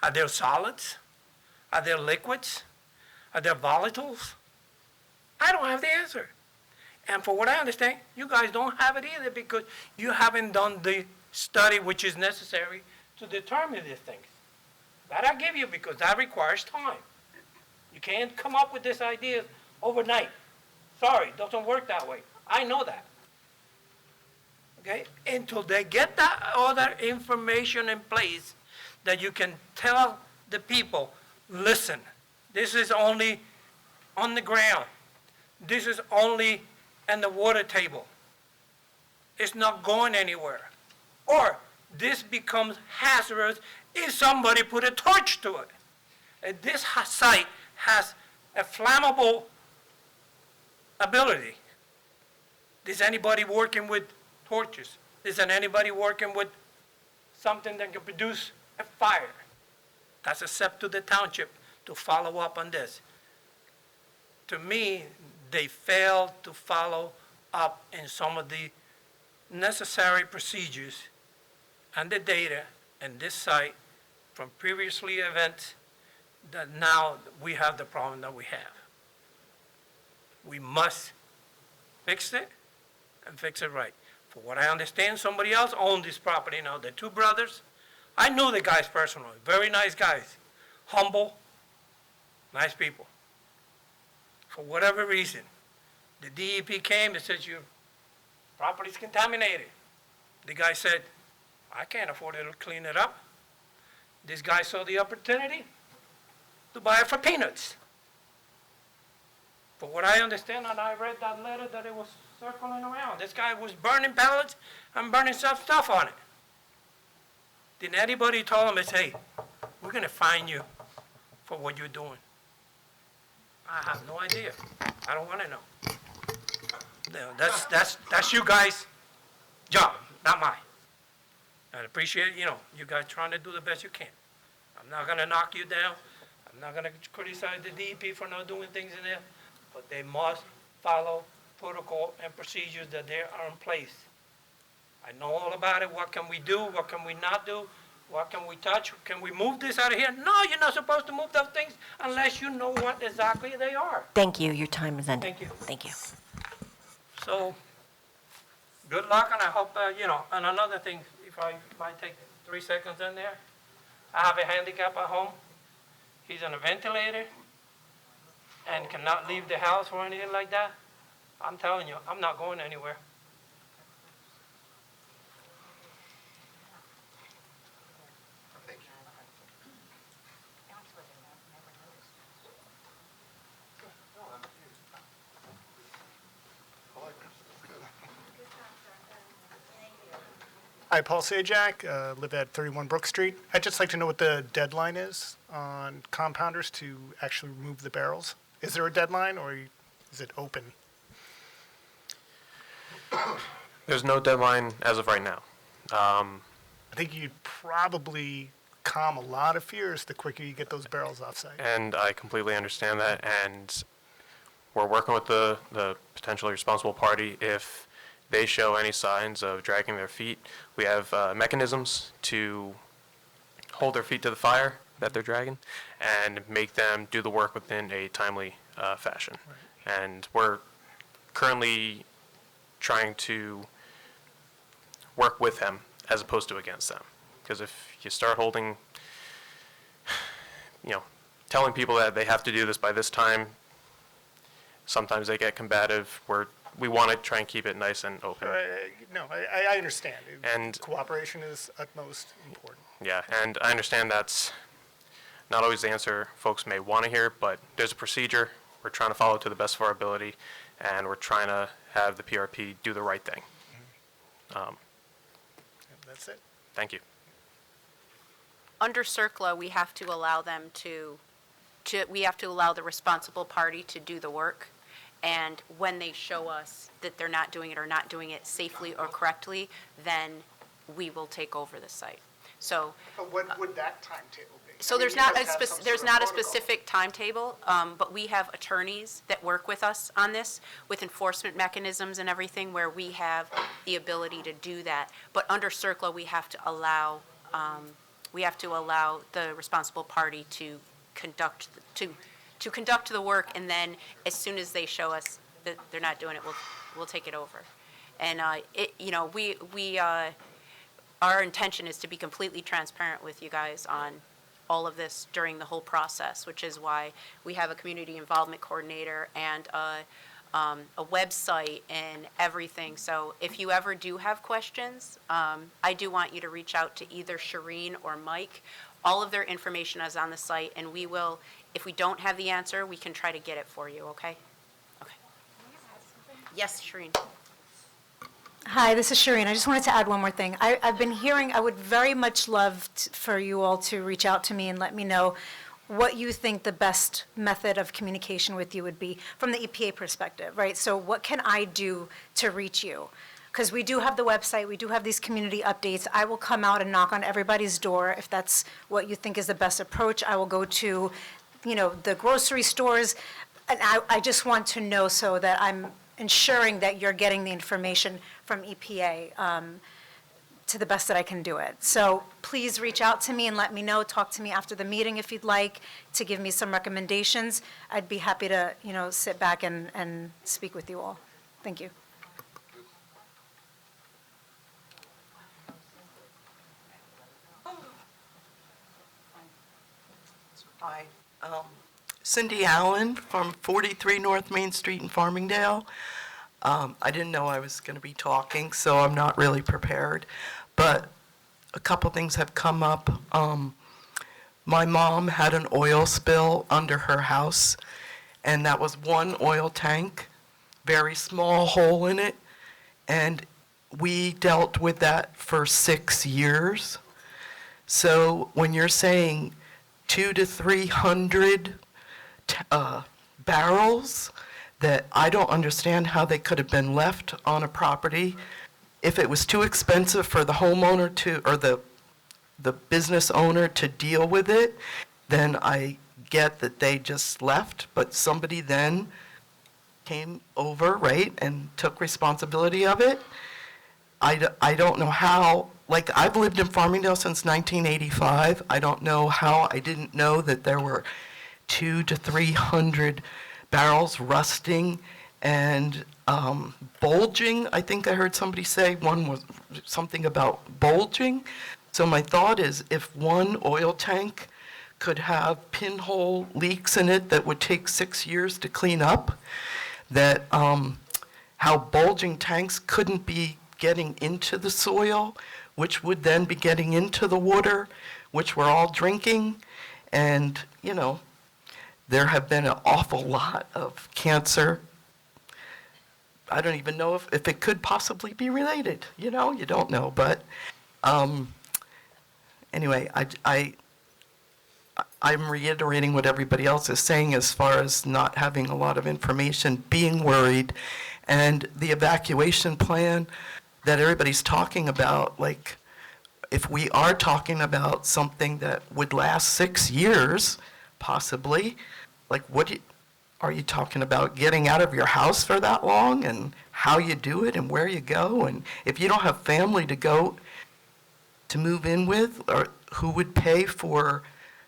Are there solids? Are there liquids? Are there volatiles? I don't have the answer. And for what I understand, you guys don't have it either because you haven't done the study which is necessary to determine these things. That I give you because that requires time. You can't come up with this idea overnight. Sorry, it doesn't work that way. I know that. Okay? Until they get that other information in place that you can tell the people, listen, this is only on the ground. This is only in the water table. It's not going anywhere. Or this becomes hazardous if somebody put a torch to it. And this site has a flammable ability. Is anybody working with torches? Isn't anybody working with something that can produce a fire? That's up to the township to follow up on this. To me, they failed to follow up in some of the necessary procedures and the data in this site from previously events that now we have the problem that we have. We must fix it and fix it right. For what I understand, somebody else owned this property now. The two brothers. I knew the guys personally. Very nice guys. Humble, nice people. For whatever reason, the DEP came and said, your property's contaminated. The guy said, I can't afford to clean it up. This guy saw the opportunity to buy it for peanuts. For what I understand, and I read that letter that it was circling around, this guy was burning pallets and burning some stuff on it. Did anybody tell him, hey, we're going to fine you for what you're doing? I have no idea. I don't want to know. No, that's you guys' job, not mine. I appreciate, you guys trying to do the best you can. I'm not going to knock you down. I'm not going to criticize the DEP for not doing things in there, but they must follow protocol and procedures that they are in place. I know all about it. What can we do? What can we not do? What can we touch? Can we move this out of here? No, you're not supposed to move those things unless you know what exactly they are. Thank you. Your time is ended. Thank you. Thank you. So, good luck, and I hope, and another thing, if I might take 3 seconds in there, I have a handicap at home. He's on a ventilator and cannot leave the house or anything like that. I'm telling you, I'm not going anywhere. Hi, Paul Sajak, live at 31 Brook Street. I'd just like to know what the deadline is on compounders to actually remove the barrels. Is there a deadline, or is it open? There's no deadline as of right now. I think you'd probably calm a lot of fears the quicker you get those barrels off-site. And I completely understand that, and we're working with the potentially responsible party. If they show any signs of dragging their feet, we have mechanisms to hold their feet to the fire that they're dragging and make them do the work within a timely fashion. Right. And we're currently trying to work with them as opposed to against them. Because if you start holding, telling people that they have to do this by this time, sometimes they get combative. We're we want to try and keep it nice and open. No, I understand. And- Cooperation is utmost important. Yeah, and I understand that's not always the answer folks may want to hear, but there's a procedure. We're trying to follow it to the best of our ability, and we're trying to have the PRP do the right thing. That's it. Thank you. Under CERCLA, we have to allow them we have to allow the responsible party to do the work. And when they show us that they're not doing it or not doing it safely or correctly, then we will take over the site. So, What would that timetable be? so I mean, there's you not must a have some there's sort of not a protocol. specific timetable, but we have attorneys that work with us on this with enforcement mechanisms and everything where we have the ability to do that. But under CERCLA, we have to allow the responsible party to conduct the work, and then as soon as they show us that they're not doing it, we'll take it over. And our intention is to be completely transparent with you guys on all of this during the whole process, which is why we have a community involvement coordinator and a website and everything. So if you ever do have questions, I do want you to reach out to either Shireen or Mike. All of their information is on the site, and we will, if we don't have the answer, we can try to get it for you, okay? Okay. Yes, Shireen. Hi, this is Shireen. I just wanted to add one more thing. I've been hearing, I would very much love for you all to reach out to me and let me know what you think the best method of communication with you would be from the EPA perspective, right? So what can I do to reach you? Because we do have the website, we do have these community updates. I will come out and knock on everybody's door if that's what you think is the best approach. I will go to, the grocery stores. And I just want to know so that I'm ensuring that you're getting the information from EPA to the best that I can do it. So please reach out to me and let me know. Talk to me after the meeting if you'd like to give me some recommendations. I'd be happy to, sit back and speak with you all. Thank you. Hi, Cindy Allen from 43 North Main Street in Farmingdale. I didn't know I was going to be talking, so I'm not really prepared. But a couple things have come up. My mom had an oil spill under her house, and that was one oil tank, very small hole in it, and we dealt with that for 6 years. So when you're saying 200 to 300 barrels, that I don't understand how they could have been left on a property. If it was too expensive for the homeowner to, or the business owner to deal with it, then I get that they just left, but somebody then came over, right, and took responsibility of it. I don't know how, like, I've lived in Farmingdale since 1985. I don't know how I didn't know that there were 200 to 300 barrels rusting and bulging. I think I heard somebody say one was something about bulging. So my thought is, if one oil tank could have pinhole leaks in it that would take 6 years to clean up, that how bulging tanks couldn't be getting into the soil, which would then be getting into the water, which we're all drinking. And, there have been an awful lot of cancer. I don't even know if it could possibly be related, you don't know. But anyway, I'm reiterating what everybody else is saying as far as not having a lot of information, being worried, and the evacuation plan that everybody's talking about. Like, if we are talking about something that would last 6 years, possibly, like, are you talking about getting out of your house for that long, and how you do it and where you go? And if you don't have family to go to move in with, or who would pay for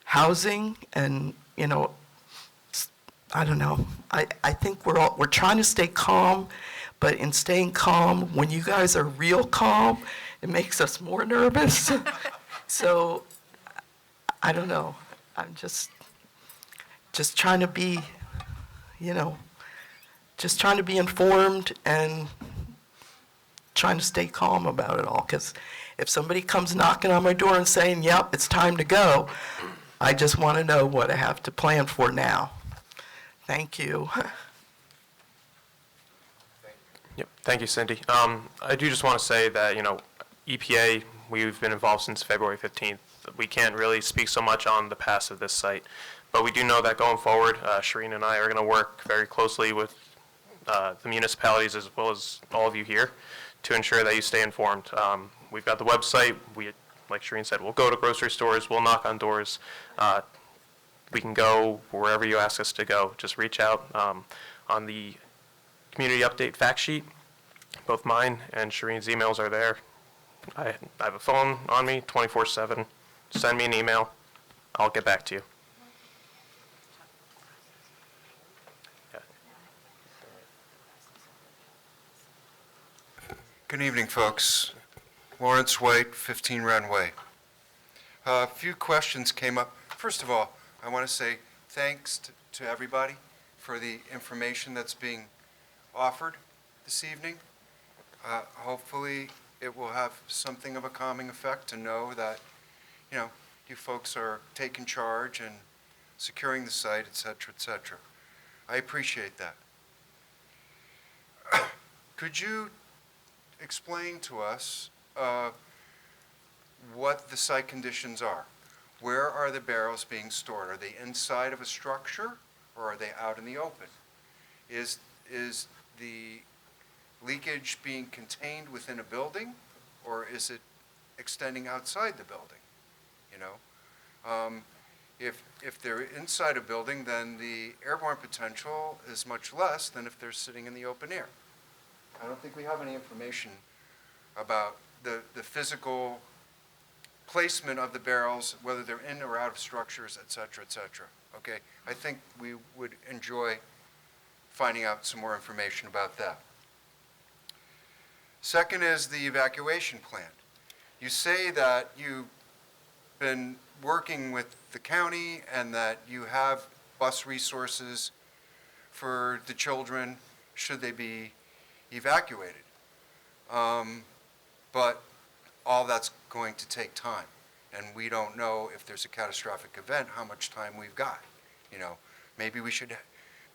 housing? And I don't know. I think we're trying to stay calm, but in staying calm, when you guys are real calm, it makes us more nervous. So I don't know. I'm just trying to be, just trying to be informed and trying to stay calm about it all, because if somebody comes knocking on my door and saying, yep, it's time to go, I just want to know what I have to plan for now. Thank you. Yep, thank you, Cindy. I do just want to say that, EPA, we've been involved since February 15th. We can't really speak so much on the past of this site, but we do know that going forward, Shireen and I are going to work very closely with the municipalities as well as all of you here to ensure that you stay informed. We've got the website. Like Shireen said, we'll go to grocery stores, we'll knock on doors. We can go wherever you ask us to go. Just reach out. On the community update fact sheet, both mine and Shireen's emails are there. I have a phone on me 24/7. Send me an email. I'll get back to you. Good evening, folks. Lawrence White, 15 Wren Way. A few questions came up. First of all, I want to say thanks to everybody for the information that's being offered this evening. Hopefully, it will have something of a calming effect to know that, you folks are taking charge and securing the site, et cetera, et cetera. I appreciate that. Could you explain to us what the site conditions are? Where are the barrels being stored? Are they inside of a structure, or are they out in the open? Is the leakage being contained within a building, or is it extending outside the building? If they're inside a building, then the airborne potential is much less than if they're sitting in the open air. I don't think we have any information about the physical placement of the barrels, whether they're in or out of structures, et cetera, okay? I think we would enjoy finding out some more information about that. Second is the evacuation plan. You say that you've been working with the county and that you have bus resources for the children should they be evacuated. But all that's going to take time, and we don't know if there's a catastrophic event, how much time we've got. Maybe we should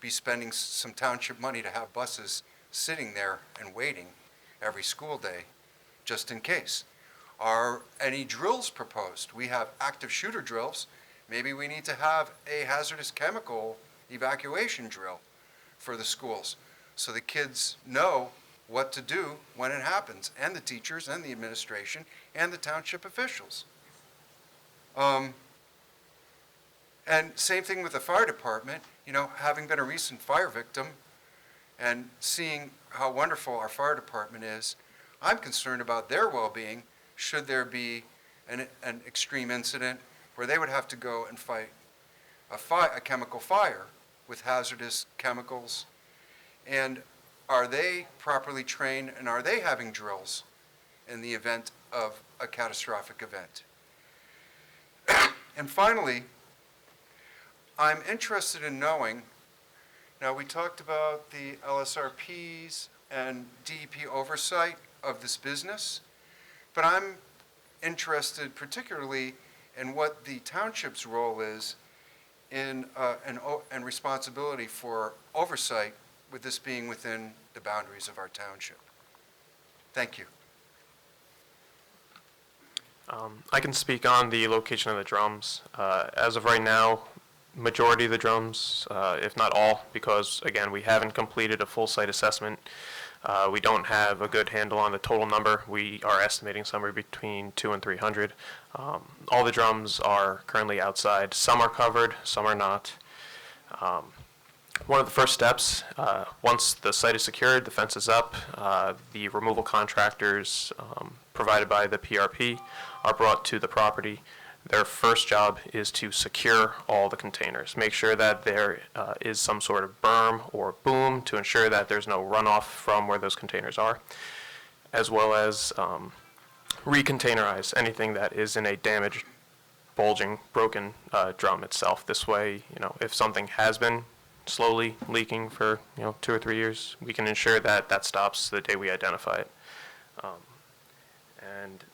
be spending some township money to have buses sitting there and waiting every school day, just in case. Are any drills proposed? We have active shooter drills. Maybe we need to have a hazardous chemical evacuation drill for the schools so the kids know what to do when it happens, and the teachers and the administration and the township officials. And same thing with the fire department. Having been a recent fire victim and seeing how wonderful our fire department is, I'm concerned about their well-being should there be an extreme incident where they would have to go and fight a chemical fire with hazardous chemicals. And are they properly trained, and are they having drills in the event of a catastrophic event? And finally, I'm interested in knowing, now we talked about the LSRPs and DEP oversight of this business, but I'm interested particularly in what the township's role is in and responsibility for oversight, with this being within the boundaries of our township. Thank you. I can speak on the location of the drums. As of right now, majority of the drums, if not all, because again, we haven't completed a full site assessment. We don't have a good handle on the total number. We are estimating somewhere between 200 and 300. All the drums are currently outside. Some are covered, some are not. One of the first steps, once the site is secured, the fence is up, the removal contractors provided by the PRP are brought to the property. Their first job is to secure all the containers, make sure that there is some sort of berm or boom to ensure that there's no runoff from where those containers are, as well as recontainerize anything that is in a damaged, bulging, broken drum itself. This way, if something has been slowly leaking for, 2 or 3 years, we can ensure that that stops the day we identify it. And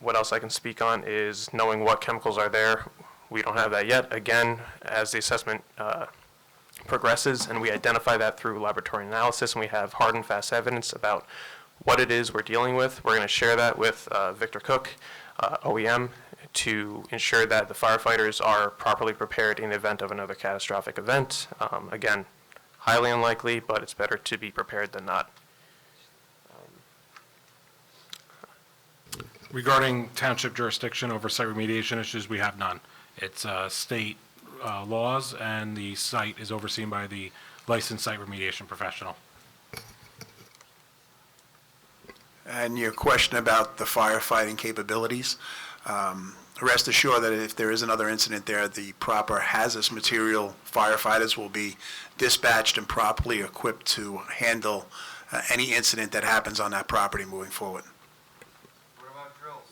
what else I can speak on is knowing what chemicals are there. We don't have that yet. Again, as the assessment progresses and we identify that through laboratory analysis and we have hard and fast evidence about what it is we're dealing with, we're going to share that with Victor Cook, OEM, to ensure that the firefighters are properly prepared in the event of another catastrophic event. Again, highly unlikely, but it's better to be prepared than not. Regarding township jurisdiction over site remediation issues, we have none. It's state laws, and the site is overseen by the licensed site remediation professional. And your question about the firefighting capabilities, rest assured that if there is another incident there, the proper hazardous material firefighters will be dispatched and properly equipped to handle any incident that happens on that property moving forward. What about drills?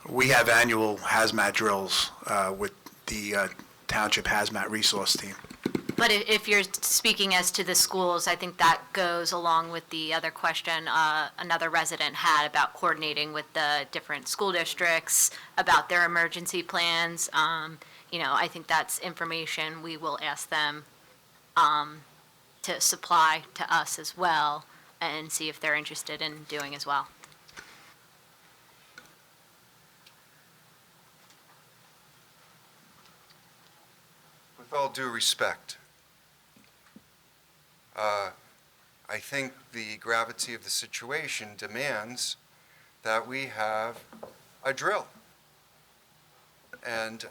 We have annual hazmat drills with the Township Hazmat Resource Team. But if you're speaking as to the schools, I think that goes along with the other question another resident had about coordinating with the different school districts about their emergency plans. I think that's information we will ask them to supply to us as well and see if they're interested in doing as well. With all due respect, I think the gravity of the situation demands that we have a drill. And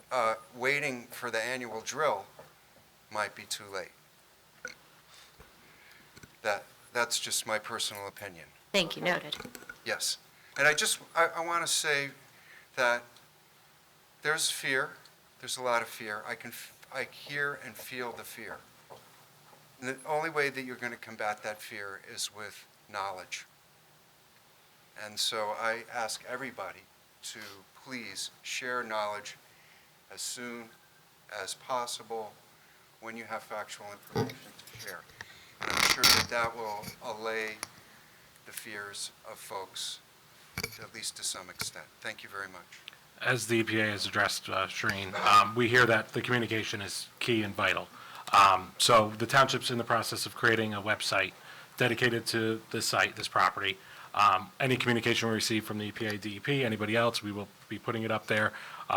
waiting for the annual drill might be too late. That's just my personal opinion. Thank you, noted. Yes. And I want to say that there's fear. There's a lot of fear. I hear and feel the fear. And the only way that you're going to combat that fear is with knowledge. And so I ask everybody to please share knowledge as soon as possible when you have factual information to share. And I'm sure that that will allay the fears of folks, at least to some extent. Thank you very much. As the EPA has addressed, Shereen, we hear that the communication is key and vital. So the township's in the process of creating a website dedicated to this site, this property. Any communication we receive from the EPA, DEP, anybody else, we will be putting it up there.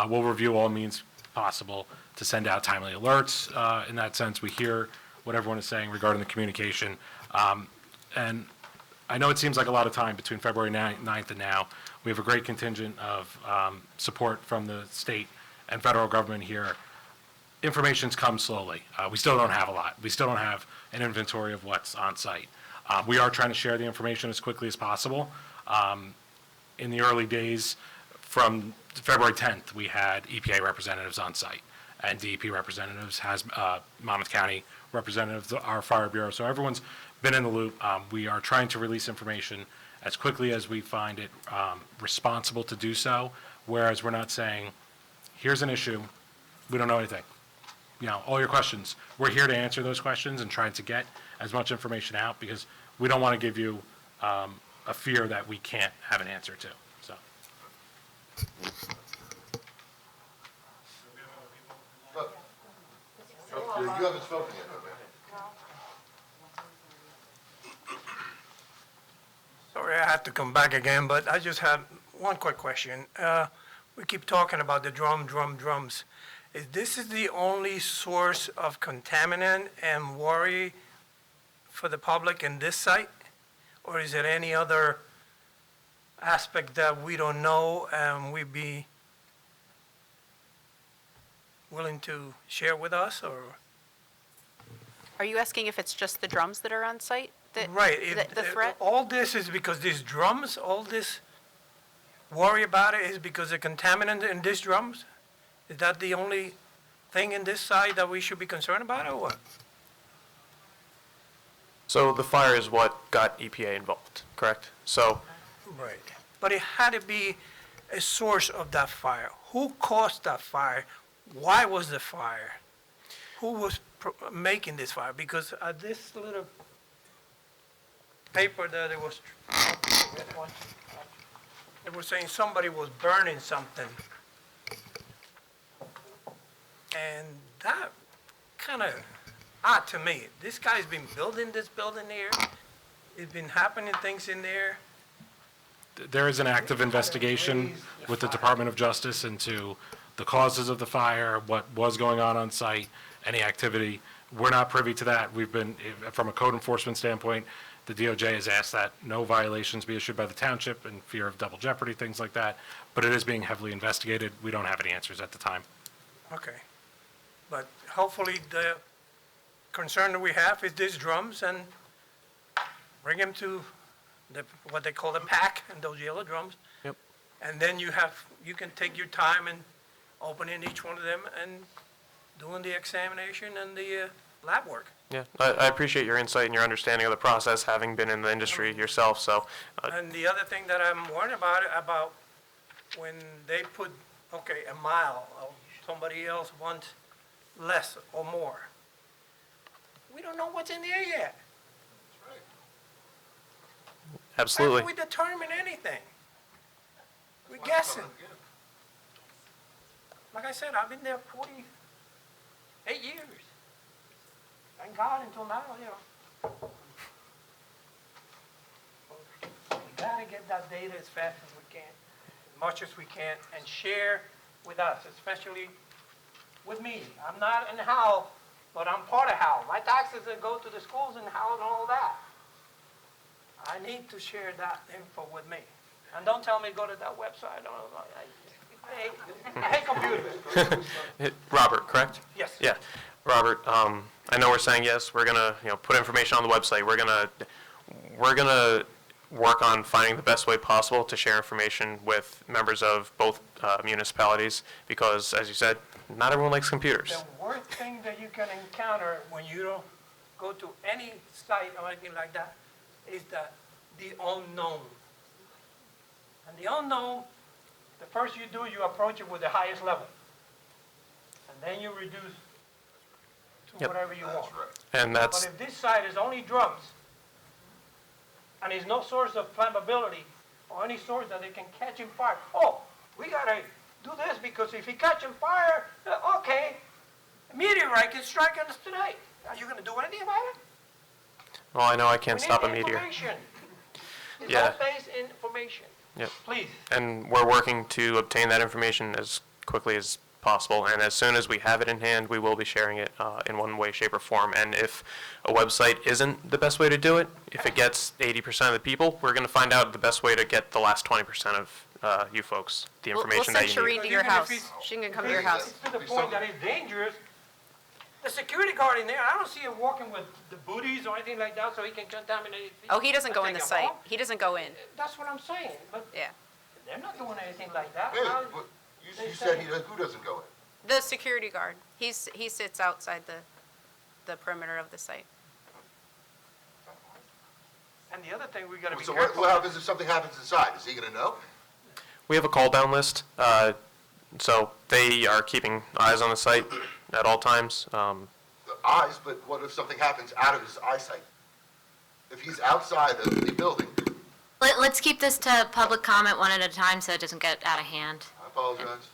We'll review all means possible to send out timely alerts. In that sense, we hear what everyone is saying regarding the communication. And I know it seems like a lot of time between February 9th and now. We have a great contingent of support from the state and federal government here. Information's come slowly. We still don't have a lot. We still don't have an inventory of what's on site. We are trying to share the information as quickly as possible. In the early days, from February 10th, we had EPA representatives on site and DEP representatives, Monmouth County representatives, our fire bureau. So everyone's been in the loop. We are trying to release information as quickly as we find it responsible to do so, whereas we're not saying, here's an issue, we don't know anything. All your questions, we're here to answer those questions and trying to get as much information out because we don't want to give you a fear that we can't have an answer to, so. You haven't spoken yet, Sorry, I have to come back again, but I just had one quick question. We keep talking about the drums. Is this the only source of contaminant and worry for the public in this site? Or is there any other aspect that we don't know and we'd be willing to share with us, or? Are you asking if it's just the drums that are on site? Right. The threat? All this is because these drums, all this worry about it is because of contaminant in these drums? Is that the only thing in this site that we should be concerned about, or what? So the fire is what got EPA involved, correct? So, Right. But it had to be a source of that fire. Who caused that fire? Why was the fire? who was making this fire, because this little paper that it was, this one, it was saying somebody was burning something. And that kind of odd to me. This guy's been building this building here. It's been happening things in there. There is an active investigation with the Department of Justice into the causes of the fire, what was going on site, any activity. We're not privy to that. We've been, from a code enforcement standpoint, the DOJ has asked that no violations be issued by the township in fear of double jeopardy, things like that. But it is being heavily investigated. We don't have any answers at the time. Okay. But hopefully the concern that we have is these drums, and bring them to what they call the pack, and those yellow drums. Yep. And then you can take your time and opening each one of them and doing the examination and the lab work. Yeah, I appreciate your insight and your understanding of the process, having been in the industry yourself, so. And the other thing that I'm worried about when they put, okay, a mile, somebody else wants less or more. We don't know what's in there yet. Absolutely. How can we determine anything? We're guessing. Like I said, I've been there 48 years. Thank God until now, you know. We gotta get that data as fast as we can, as much as we can, and share with us, especially with me. I'm not in Howell, but I'm part of Howell. My taxes that go to the schools in Howell and all that. I need to share that info with me. And don't tell me to go to that website. I hate computers. Robert, correct? Yes. Yeah. Robert, I know we're saying yes, we're gonna, put information on the website. We're gonna work on finding the best way possible to share information with members of both municipalities, because, as you said, not everyone likes computers. The worst thing that you can encounter when you don't go to any site or anything like that is the unknown. And the unknown, the first you do, you approach it with the highest level. And then you reduce to Yep. whatever you want. And that's, But if this site is only drums, and there's no source of flammability or any source that they can catch in fire, oh, we gotta do this because if he catches fire, okay, a meteorite can strike us today. Are you gonna do anything about it? well, I know I can't We stop a need meteor. information. It's Yeah. all based in information. Yep. Please. And we're working to obtain that information as quickly as possible, and as soon as we have it in hand, we will be sharing it in one way, shape, or form. And if a website isn't the best way to do it, if it gets 80% of the people, we're going to find out the best way to get the last 20% of you folks the information that you We'll need. send Shereen to your house. She can come to your house. It's to the point that it's dangerous. The security guard in there, I don't see him walking with the booties or anything like that so he can contaminate. Oh, he doesn't go in Take the a site. bomb. He doesn't go in. That's what I'm saying, but Yeah. they're not doing anything like that. Wait, How- but they you say- said who doesn't go in? The security guard. He sits outside the perimeter of the site. And the other thing we gotta be So careful. what happens if something happens inside? Is he gonna know? We have a call-down list, so they are keeping eyes on the site at all times. The eyes, but what if something happens out of his eyesight? If he's outside of the building, Let's keep this to public comment one at a time so it doesn't get out of hand. I apologize.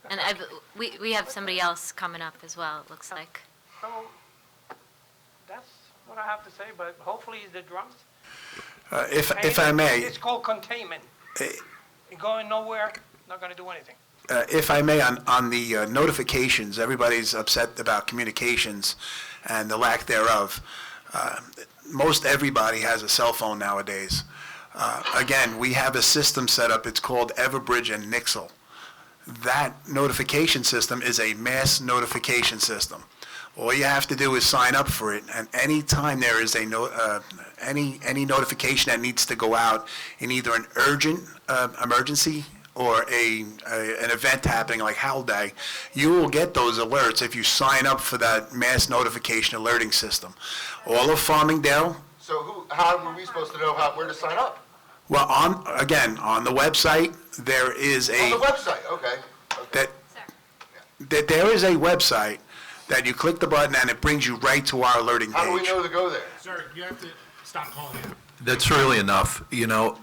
And we have somebody else coming up as well, it looks like. So, that's what I have to say, but hopefully it's the drums. If I may, It's called containment. You're going nowhere, not gonna do anything. if I may, on the notifications, everybody's upset about communications and the lack thereof. Most everybody has a cell phone nowadays. Again, we have a system set up, it's called Everbridge and Nixle. That notification system is a mass notification system. All you have to do is sign up for it, and any time there is any notification that needs to go out in either an urgent emergency or an event happening like Howell Day, you will get those alerts if you sign up for that mass notification alerting system. All of Farmingdale. So how are we supposed to know where to sign up? Well, on the website, there is On the website, okay. that there is a website that you click the button and it brings you right to our alerting page. How do we know to go there? Sir, you have to stop calling in. That's really enough, you know.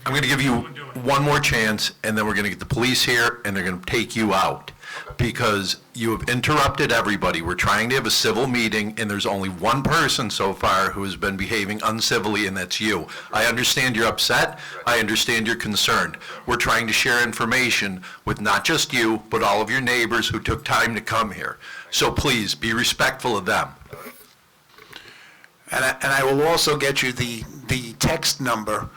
I'm going to give you one more chance, and then we're going to get the police here, and they're going to take you out, because you have interrupted everybody. We're trying to have a civil meeting, and there's only one person so far who has been behaving uncivilly, and that's you. I understand you're upset. I understand you're concerned. We're trying to share information with not just you, but all of your neighbors who took time to come here. So please, be respectful of them. And I will also get you the text number.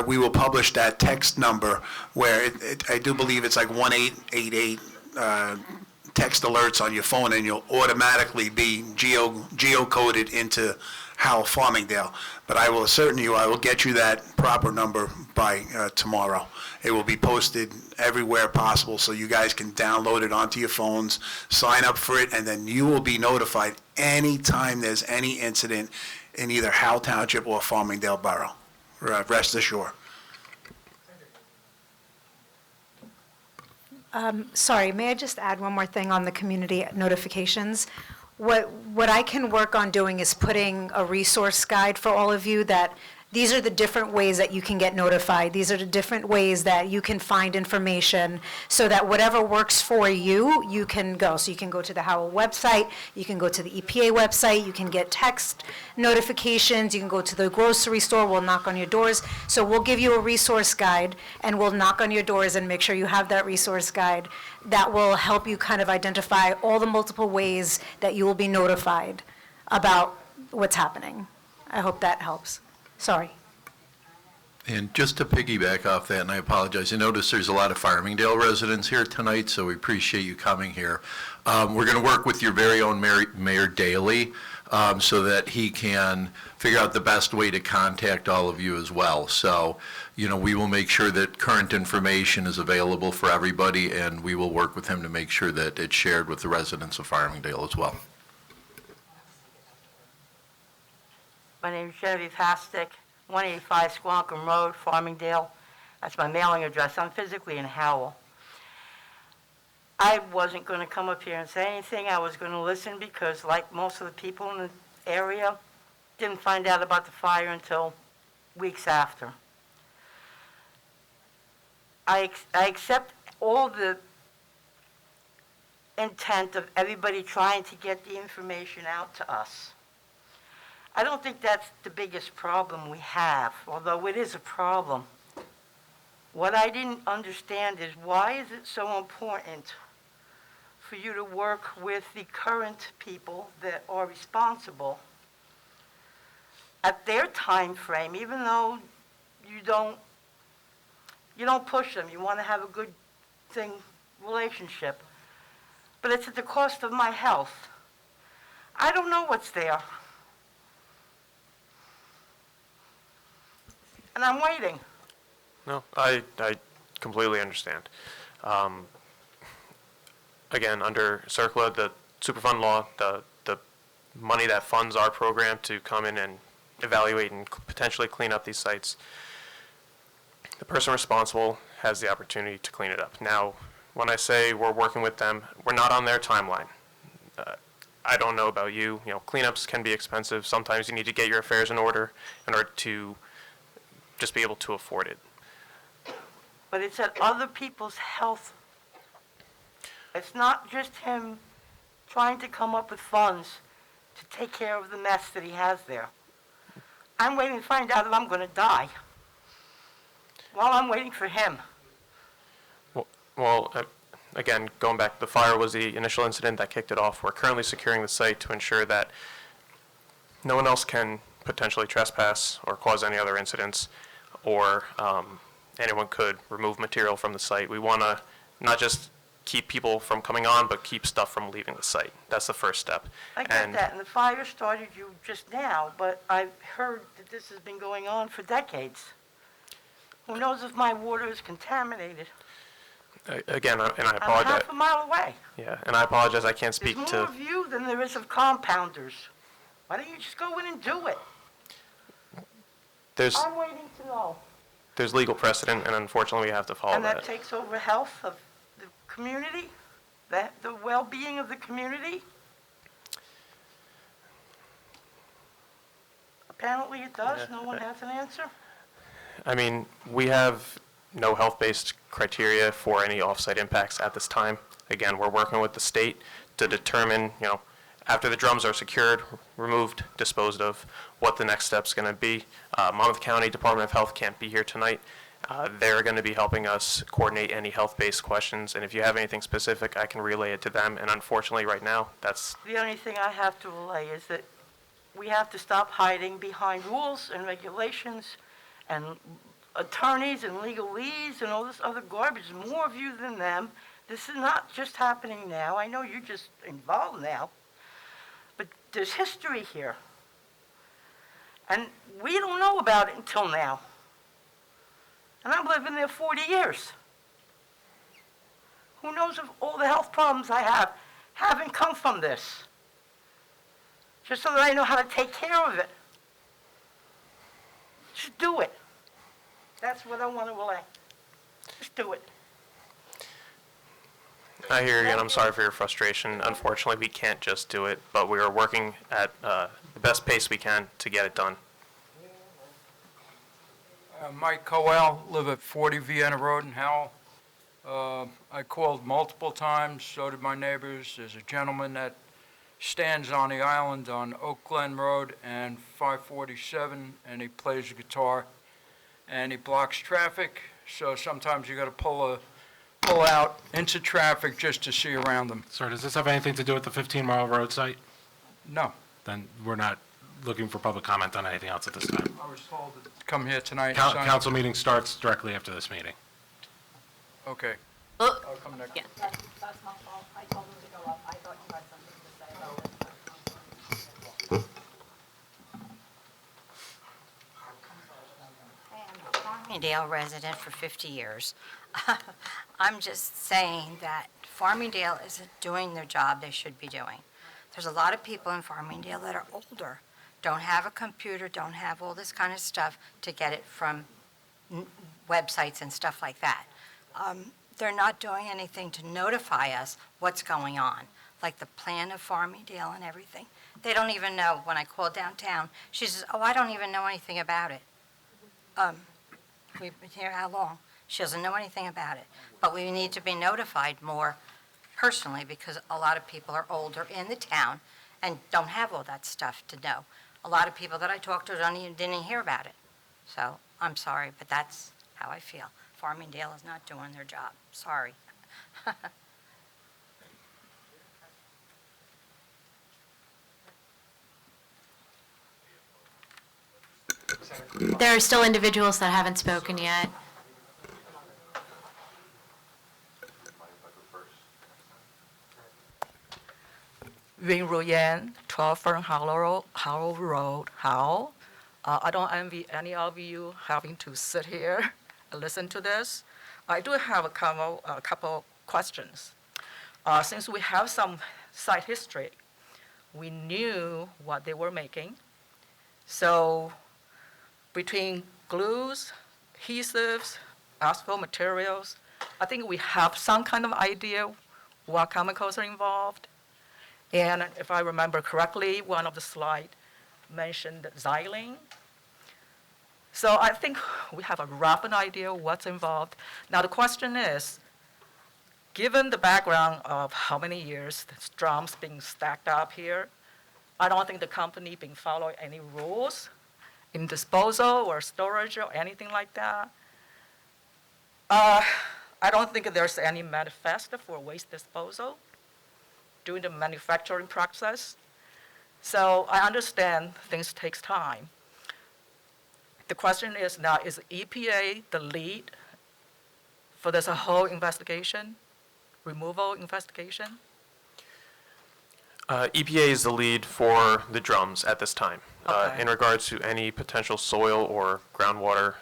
We will publish that text number where I do believe it's like 1888 text alerts on your phone, and you'll automatically be geocoded into Howell Farmingdale. But I will ascertain you, I will get you that proper number by tomorrow. It will be posted everywhere possible so you guys can download it onto your phones, sign up for it, and then you will be notified anytime there's any incident in either Howell Township or Farmingdale Borough. Rest assured. Sorry, may I just add one more thing on the community notifications? What I can work on doing is putting a resource guide for all of you that these are the different ways that you can get notified. These are the different ways that you can find information so that whatever works for you, you can go. So you can go to the Howell website, you can go to the EPA website, you can get text notifications, you can go to the grocery store, we'll knock on your doors. So we'll give you a resource guide and we'll knock on your doors and make sure you have that resource guide that will help you kind of identify all the multiple ways that you will be notified about what's happening. I hope that helps. Sorry. And just to piggyback off that, and I apologize, I notice there's a lot of Farmingdale residents here tonight, so we appreciate you coming here. We're going to work with your very own Mayor Daley so that he can figure out the best way to contact all of you as well. So, you know, we will make sure that current information is available for everybody, and we will work with him to make sure that it's shared with the residents of Farmingdale as well. My name is Genevieve Hastic, 185 Squonkam Road, Farmingdale. That's my mailing address. I'm physically in Howell. I wasn't going to come up here and say anything. I was going to listen because, like most of the people in the area, didn't find out about the fire until weeks after. I accept all the intent of everybody trying to get the information out to us. I don't think that's the biggest problem we have, although it is a problem. What I didn't understand is why is it so important for you to work with the current people that are responsible at their time frame, even though you don't push them. You want to have a good relationship. But it's at the cost of my health. I don't know what's there. And I'm waiting. No, I completely understand. Again, under CERCLA, the Superfund law, the money that funds our program to come in and evaluate and potentially clean up these sites, the person responsible has the opportunity to clean it up. Now, when I say we're working with them, we're not on their timeline. I don't know about you. You know, cleanups can be expensive. Sometimes you need to get your affairs in order to just be able to afford it. But it's at other people's health. It's not just him trying to come up with funds to take care of the mess that he has there. I'm waiting to find out if I'm going to die while I'm waiting for him. Well, again, going back, the fire was the initial incident that kicked it off. We're currently securing the site to ensure that no one else can potentially trespass or cause any other incidents, or anyone could remove material from the site. We want to not just keep people from coming on, but keep stuff from leaving the site. That's the first step. I get that, and the fire started you just now, but I've heard that this has been going on for decades. Who knows if my water is contaminated? Again, and I I'm apologize. half a mile away. Yeah, and I apologize, I can't speak There's to... more of you than there is of compounders. Why don't you just go in and do it? I'm waiting to know. There's legal precedent, and unfortunately, we have to follow And that that. takes over health of the community, the well-being of the community. Apparently it does. No one has an answer. I mean, we have no health-based criteria for any off-site impacts at this time. Again, we're working with the state to determine, after the drums are secured, removed, disposed of, what the next step's going to be. Monmouth County Department of Health can't be here tonight. They're going to be helping us coordinate any health-based questions, and if you have anything specific, I can relay it to them. And unfortunately, right now, that's The only thing I have to relay is that we have to stop hiding behind rules and regulations and attorneys and legalese and all this other garbage. There's more of you than them. This is not just happening now. I know you're just involved now, but there's history here. And we don't know about it until now. And I'm living there 40 years. Who knows if all the health problems I have haven't come from this? Just so that I know how to take care of it. Just do it. That's what I want to relay. Just do it. I hear you, and I'm sorry for your frustration. Unfortunately, we can't just do it, but we are working at the best pace we can to get it done. Mike Coel, live at 40 Vienna Road in Howell. I called multiple times, so did my neighbors. There's a gentleman that stands on the island on Oak Glen Road and 547, and he plays the guitar, and he blocks traffic, so sometimes you got to pull out into traffic just to see around them. Sir, does this have anything to do with the 15-mile road site? No. Then we're not looking for public comment on anything else at this time. I was told to come here tonight. Council meeting starts directly after this meeting. Okay. Well, I'll come next. yeah. That's my fault. I told him to go up. I thought you had something to say about it. I'm a Farmingdale resident for 50 years. I'm just saying that Farmingdale isn't doing their job they should be doing. There's a lot of people in Farmingdale that are older, don't have a computer, don't have all this kind of stuff to get it from websites and stuff like that. They're not doing anything to notify us what's going on, like the plan of Farmingdale and everything. They don't even know. When I call downtown, she says, "Oh, I don't even know anything about it." We've been here how long? She doesn't know anything about it. But we need to be notified more personally because a lot of people are older in the town and don't have all that stuff to know. A lot of people that I talked to didn't hear about it. So I'm sorry, but that's how I feel. Farmingdale is not doing their job. Sorry. There are still individuals that haven't spoken yet. Wing Ruyan, 12 Fern Howell Road, Howell. I don't envy any of you having to sit here and listen to this. I do have a couple questions. Since we have some site history, we knew what they were making. So between glues, adhesives, asphalt materials, I think we have some kind of idea what chemicals are involved. And if I remember correctly, one of the slides mentioned xylene. So I think we have a rough idea what's involved. Now the question is, given the background of how many years the drums being stacked up here, I don't think the company been following any rules in disposal or storage or anything like that. I don't think there's any manifesto for waste disposal during the manufacturing process. So I understand things takes time. The question is now, is EPA the lead for this whole investigation, removal investigation? EPA is the lead for the drums at this time. Okay. In regards to any potential soil or groundwater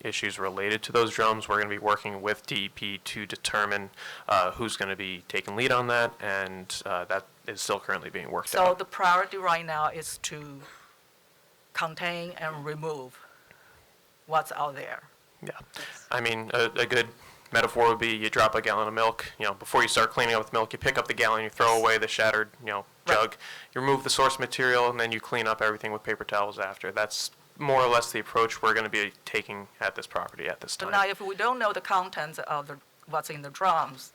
issues related to those drums, we're going to be working with DEP to determine who's going to be taking lead on that, and that is still currently being worked So out. the priority right now is to contain and remove what's out there. Yeah. I mean, a good metaphor would be you drop a gallon of milk, before you start cleaning up with milk, you pick up the gallon, you throw away the shattered, jug, you remove the source material, and then you clean up everything with paper towels after. That's more or less the approach we're going to be taking at this property at this So time. now, if we don't know the contents of what's in the drums,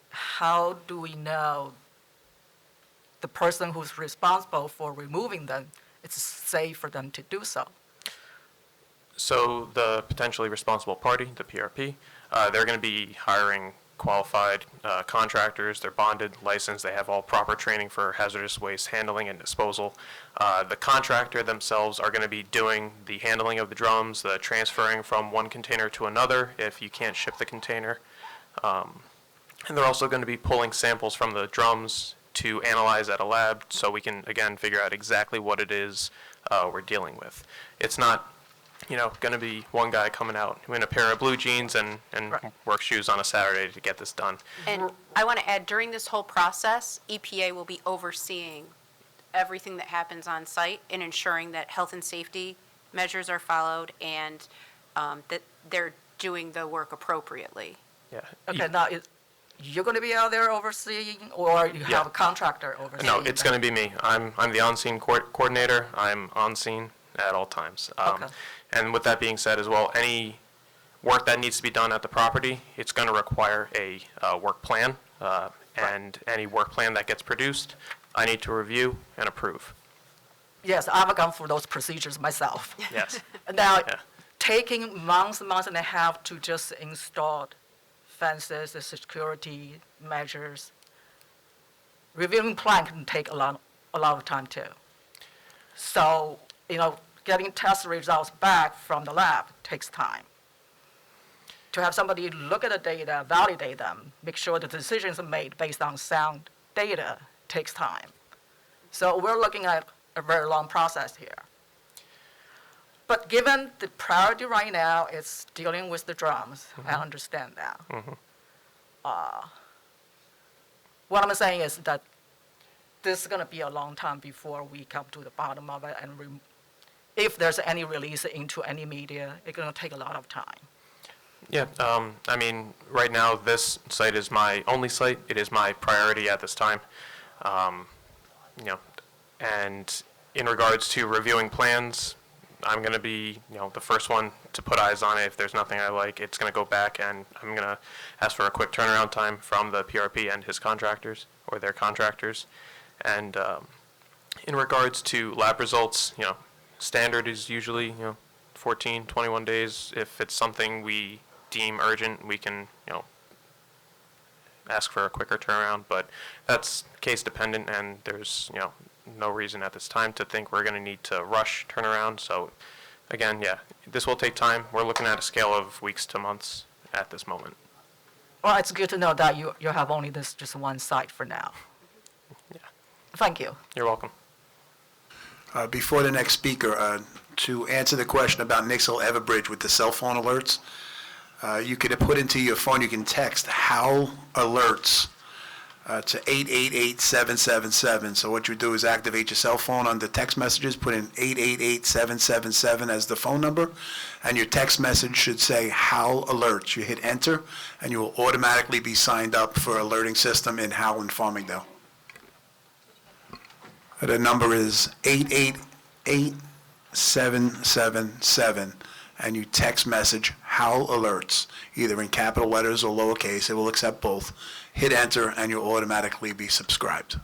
how do we know the person who's responsible for removing them, it's safe for them to do so? So the potentially responsible party, the PRP, they're going to be hiring qualified contractors. They're bonded, licensed. They have all proper training for hazardous waste handling and disposal. The contractor themselves are going to be doing the handling of the drums, the transferring from one container to another if you can't ship the container. And they're also going to be pulling samples from the drums to analyze at a lab so we can, again, figure out exactly what it is we're dealing with. It's not going to be one guy coming out in a pair of blue jeans and work shoes on a Saturday to get this done. And I want to add, during this whole process, EPA will be overseeing everything that happens on site and ensuring that health and safety measures are followed and that they're doing the work appropriately. Yeah. Okay, now, you're going to be out there overseeing, or you have a contractor overseeing? No, it's going to be me. I'm the on-scene coordinator. I'm on scene at all times. Okay. And with that being said as well, any work that needs to be done at the property, it's going to require a work plan. And any work plan that gets produced, I need to review and approve. Yes, I've gone through those procedures myself. Yes. Now, Yeah. taking months and a half to just install fences, the security measures, reviewing plan can take a lot of time too. So, getting test results back from the lab takes time. To have somebody look at the data, validate them, make sure the decisions are made based on sound data takes time. So we're looking at a very long process here. But given the priority right now is dealing with the drums, I understand that. What I'm saying is that this is going to be a long time before we come to the bottom of it, and if there's any release into any media, it's going to take a lot of time. Yeah, right now, this site is my only site. It is my priority at this time. And in regards to reviewing plans, I'm going to be, the first one to put eyes on it. If there's nothing I like, it's going to go back, and I'm going to ask for a quick turnaround time from the PRP and his contractors, or their contractors. And in regards to lab results, standard is usually, 14, 21 days. If it's something we deem urgent, we can, ask for a quicker turnaround. But that's case dependent, and there's, no reason at this time to think we're going to need to rush turnaround. So again, yeah, this will take time. We're looking at a scale of weeks to months at this moment. Well, it's good to know that you have only just one site for now. Yeah. Thank you. You're welcome. Before the next speaker, to answer the question about Nixle Everbridge with the cell phone alerts, you could put into your phone, you can text Howell Alerts to 888-777. So what you do is activate your cell phone on the text messages, put in 888-777 as the phone number, and your text message should say Howell Alerts. You hit enter, and you will automatically be signed up for alerting system in Howell and Farmingdale. The number is 888-777, and you text message Howell Alerts, either in capital letters or lowercase. It will accept both. Hit enter, and you'll automatically be subscribed.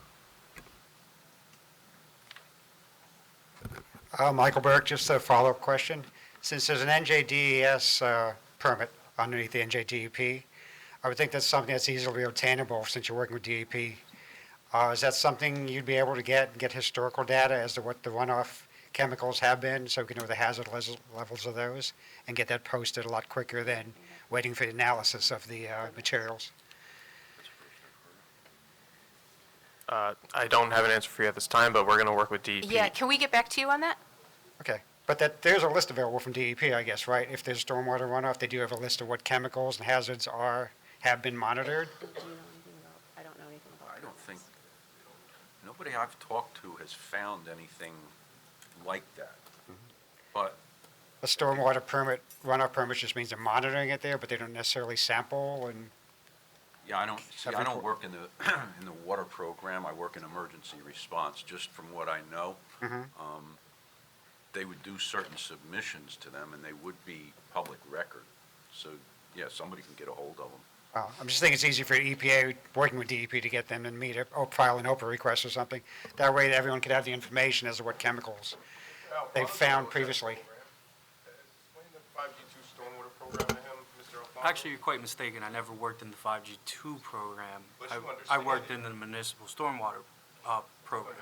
Michael Burke, just a follow-up question. Since there's an NJDES permit underneath the NJDEP, I would think that's something that's easily obtainable since you're working with DEP. Is that something you'd be able to get historical data as to what the runoff chemicals have been, so we can know the hazard levels of those, and get that posted a lot quicker than waiting for the analysis of the materials? I don't have an answer for you at this time, but we're going to work with DEP. Yeah, can we get back to you on that? Okay, but there's a list available from DEP, I guess, right? If there's stormwater runoff, they do have a list of what chemicals and hazards have been monitored? I don't know anything about I don't think, nobody I've talked to has found anything like that. But a stormwater permit, runoff permit just means they're monitoring it there, but they don't necessarily sample and, Yeah, I don't work in the, in the water program, I work in emergency response, just from what I know. They would do certain submissions to them, and they would be public record. So, yeah, somebody can get a hold of them. I'm just thinking it's easy for EPA, working with DEP, to get them to meet, file an OPA request or something. That way everyone could have the information as to what chemicals they've found previously. Actually, you're quite mistaken. I never worked in the 5G2 program. I worked in the municipal stormwater program.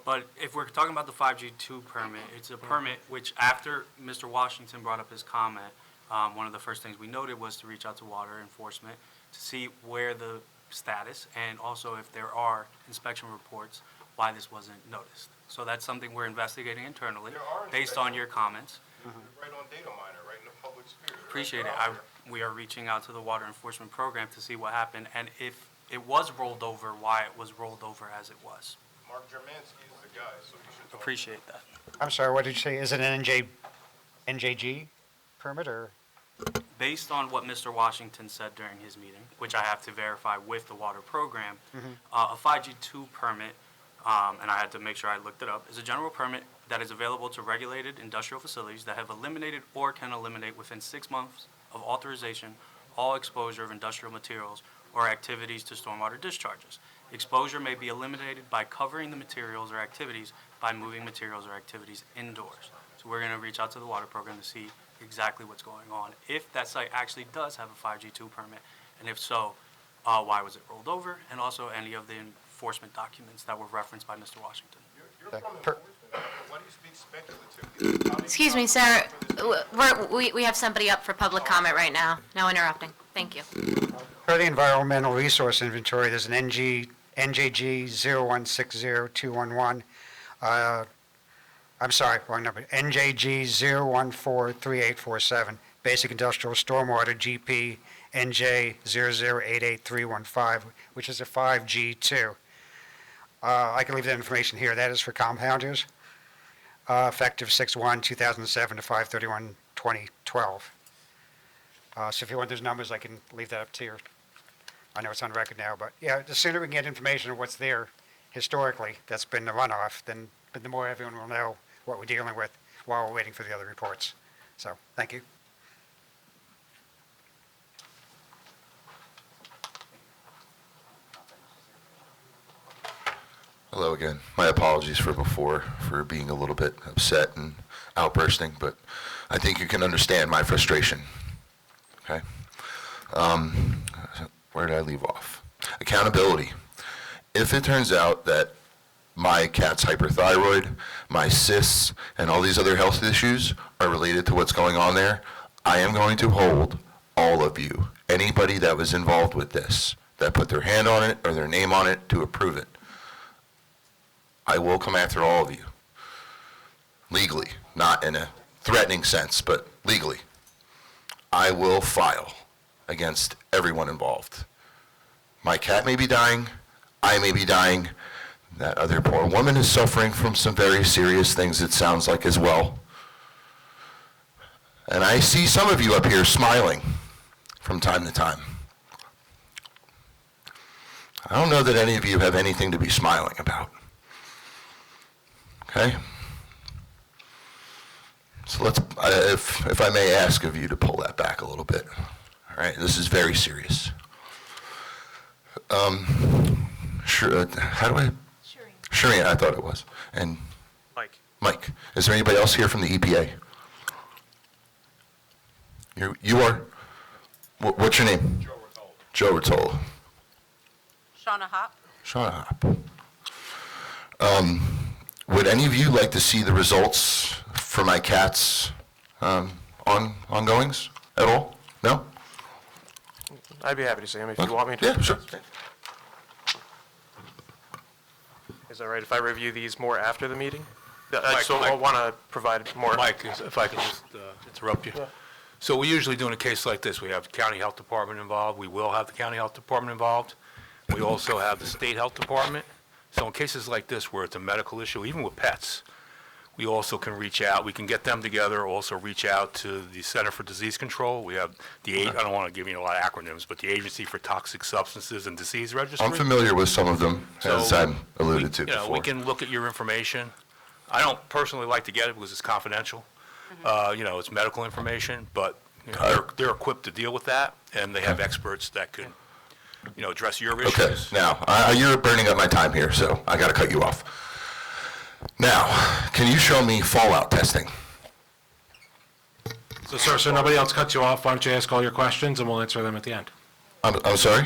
But if we're talking about the 5G2 permit, it's a permit which, after Mr. Washington brought up his comment, one of the first things we noted was to reach out to water enforcement to see where the status and also if there are inspection reports, why this wasn't noticed. So that's something we're investigating internally based on your comments. Right on data miner, right in the public sphere. Appreciate it. We are reaching out to the water enforcement program to see what happened and if it was rolled over, why it was rolled over as it was. Mark Germansky is the guy, so you should. Appreciate that. I'm sorry, what did you say? Is it an NJG permit or? Based on what Mr. Washington said during his meeting, which I have to verify with the water program, a 5G2 permit, and I had to make sure I looked it up, is a general permit that is available to regulated industrial facilities that have eliminated or can eliminate within 6 months of authorization all exposure of industrial materials or activities to stormwater discharges. Exposure may be eliminated by covering the materials or activities by moving materials or activities indoors. So we're going to reach out to the water program to see exactly what's going on, if that site actually does have a 5G2 permit, and if so, why was it rolled over, and also any of the enforcement documents that were referenced by Mr. Washington. You're from enforcement, why do you speak speculatively? Excuse me, sir. We have somebody up for public comment right now. No interrupting. Thank you. Per the Environmental Resource Inventory, there's an NJG 0160211. I'm sorry, wrong number. NJG 0143847, Basic Industrial Stormwater GP NJ 0088315, which is a 5G2. I can leave that information here. That is for compounders, effective 6/1/2007 to 5/31/2012. So if you want those numbers, I can leave that up to you. I know it's on record now, but yeah, the sooner we can get information of what's there historically that's been the runoff, then the more everyone will know what we're dealing with while we're waiting for the other reports. So, thank you. Hello again. My apologies for before, for being a little bit upset and outbursting, but I think you can understand my frustration. Okay? Where did I leave off? Accountability. If it turns out that my cat's hyperthyroid, my cysts, and all these other health issues are related to what's going on there, I am going to hold all of you, anybody that was involved with this, that put their hand on it or their name on it to approve it. I will come after all of you, legally, not in a threatening sense, but legally. I will file against everyone involved. My cat may be dying, I may be dying, that other poor woman is suffering from some very serious things, it sounds like, as well. And I see some of you up here smiling from time to time. I don't know that any of you have anything to be smiling about. Okay? So let's, if I may ask of you to pull that back a little bit. All right, this is very serious. Sure, how do I? Shireen, I thought it was. And Mike. Is there anybody else here from the EPA? You are? What's your name? Joe Rotolo. Shauna Hop. Shauna Hop. Would any of you like to see the results for my cat's ongoings at all? No? I'd be happy to see him if you want me to. Yeah, sure. Is that right, if I review these more after the meeting? Mike, So I want to provide more. Mike, if I could just interrupt you. So we usually do in a case like this, we have the county health department involved. We will have the county health department involved. We also have the state health department. So in cases like this where it's a medical issue, even with pets, We also can reach out, we can get them together, also reach out to the Center for Disease Control. We have I don't want to give you a lot of acronyms, but the Agency for Toxic Substances and Disease Registry. I'm familiar with some of them, as So, I alluded to You know, we before. can look at your information. I don't personally like to get it because it's confidential. You know, it's medical information, but you know, they're equipped to deal with that, and they have experts that could, you know, address your issues. Okay, now, you're burning up my time here, so I got to cut you off. Now, can you show me fallout testing? So, sir, so nobody else cuts you off, why don't you ask all your questions and we'll answer them at the end? I'm sorry?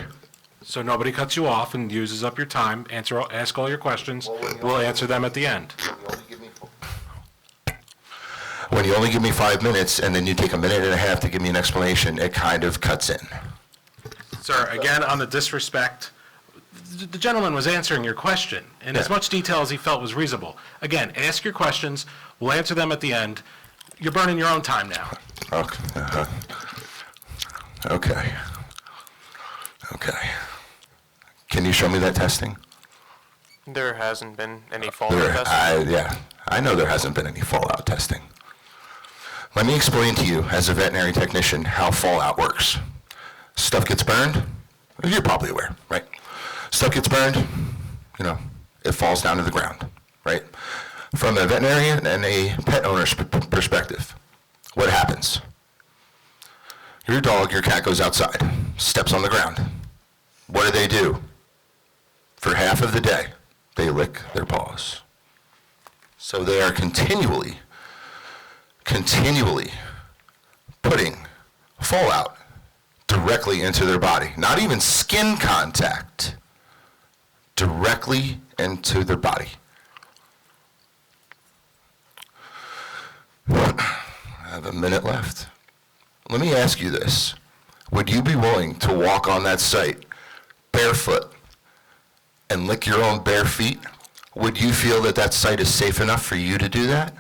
So nobody cuts you off and uses up your time, ask all your questions, we'll answer them at the end. When you only give me 5 minutes and then you take a minute and a half to give me an explanation, it kind of cuts in. Sir, again, on the disrespect, the gentleman was answering your question in as much detail as he felt was reasonable. Again, ask your questions, we'll answer them at the end. You're burning your own time now. Okay. Okay. Okay. Can you show me that testing? There hasn't been any fallout testing. Yeah, I know there hasn't been any fallout testing. Let me explain to you, as a veterinary technician, how fallout works. Stuff gets burned, you're probably aware, right? Stuff gets burned, you know, it falls down to the ground, right? From a veterinarian and a pet owner's perspective, what happens? Your dog, your cat goes outside, steps on the ground. What do? For half of the day, they lick their paws. So they are continually putting fallout directly into their body. Not even skin contact, directly into their body. I have a minute left. Let me ask you this. Would you be willing to walk on that site barefoot and lick your own bare feet? Would you feel that that site is safe enough for you to do that?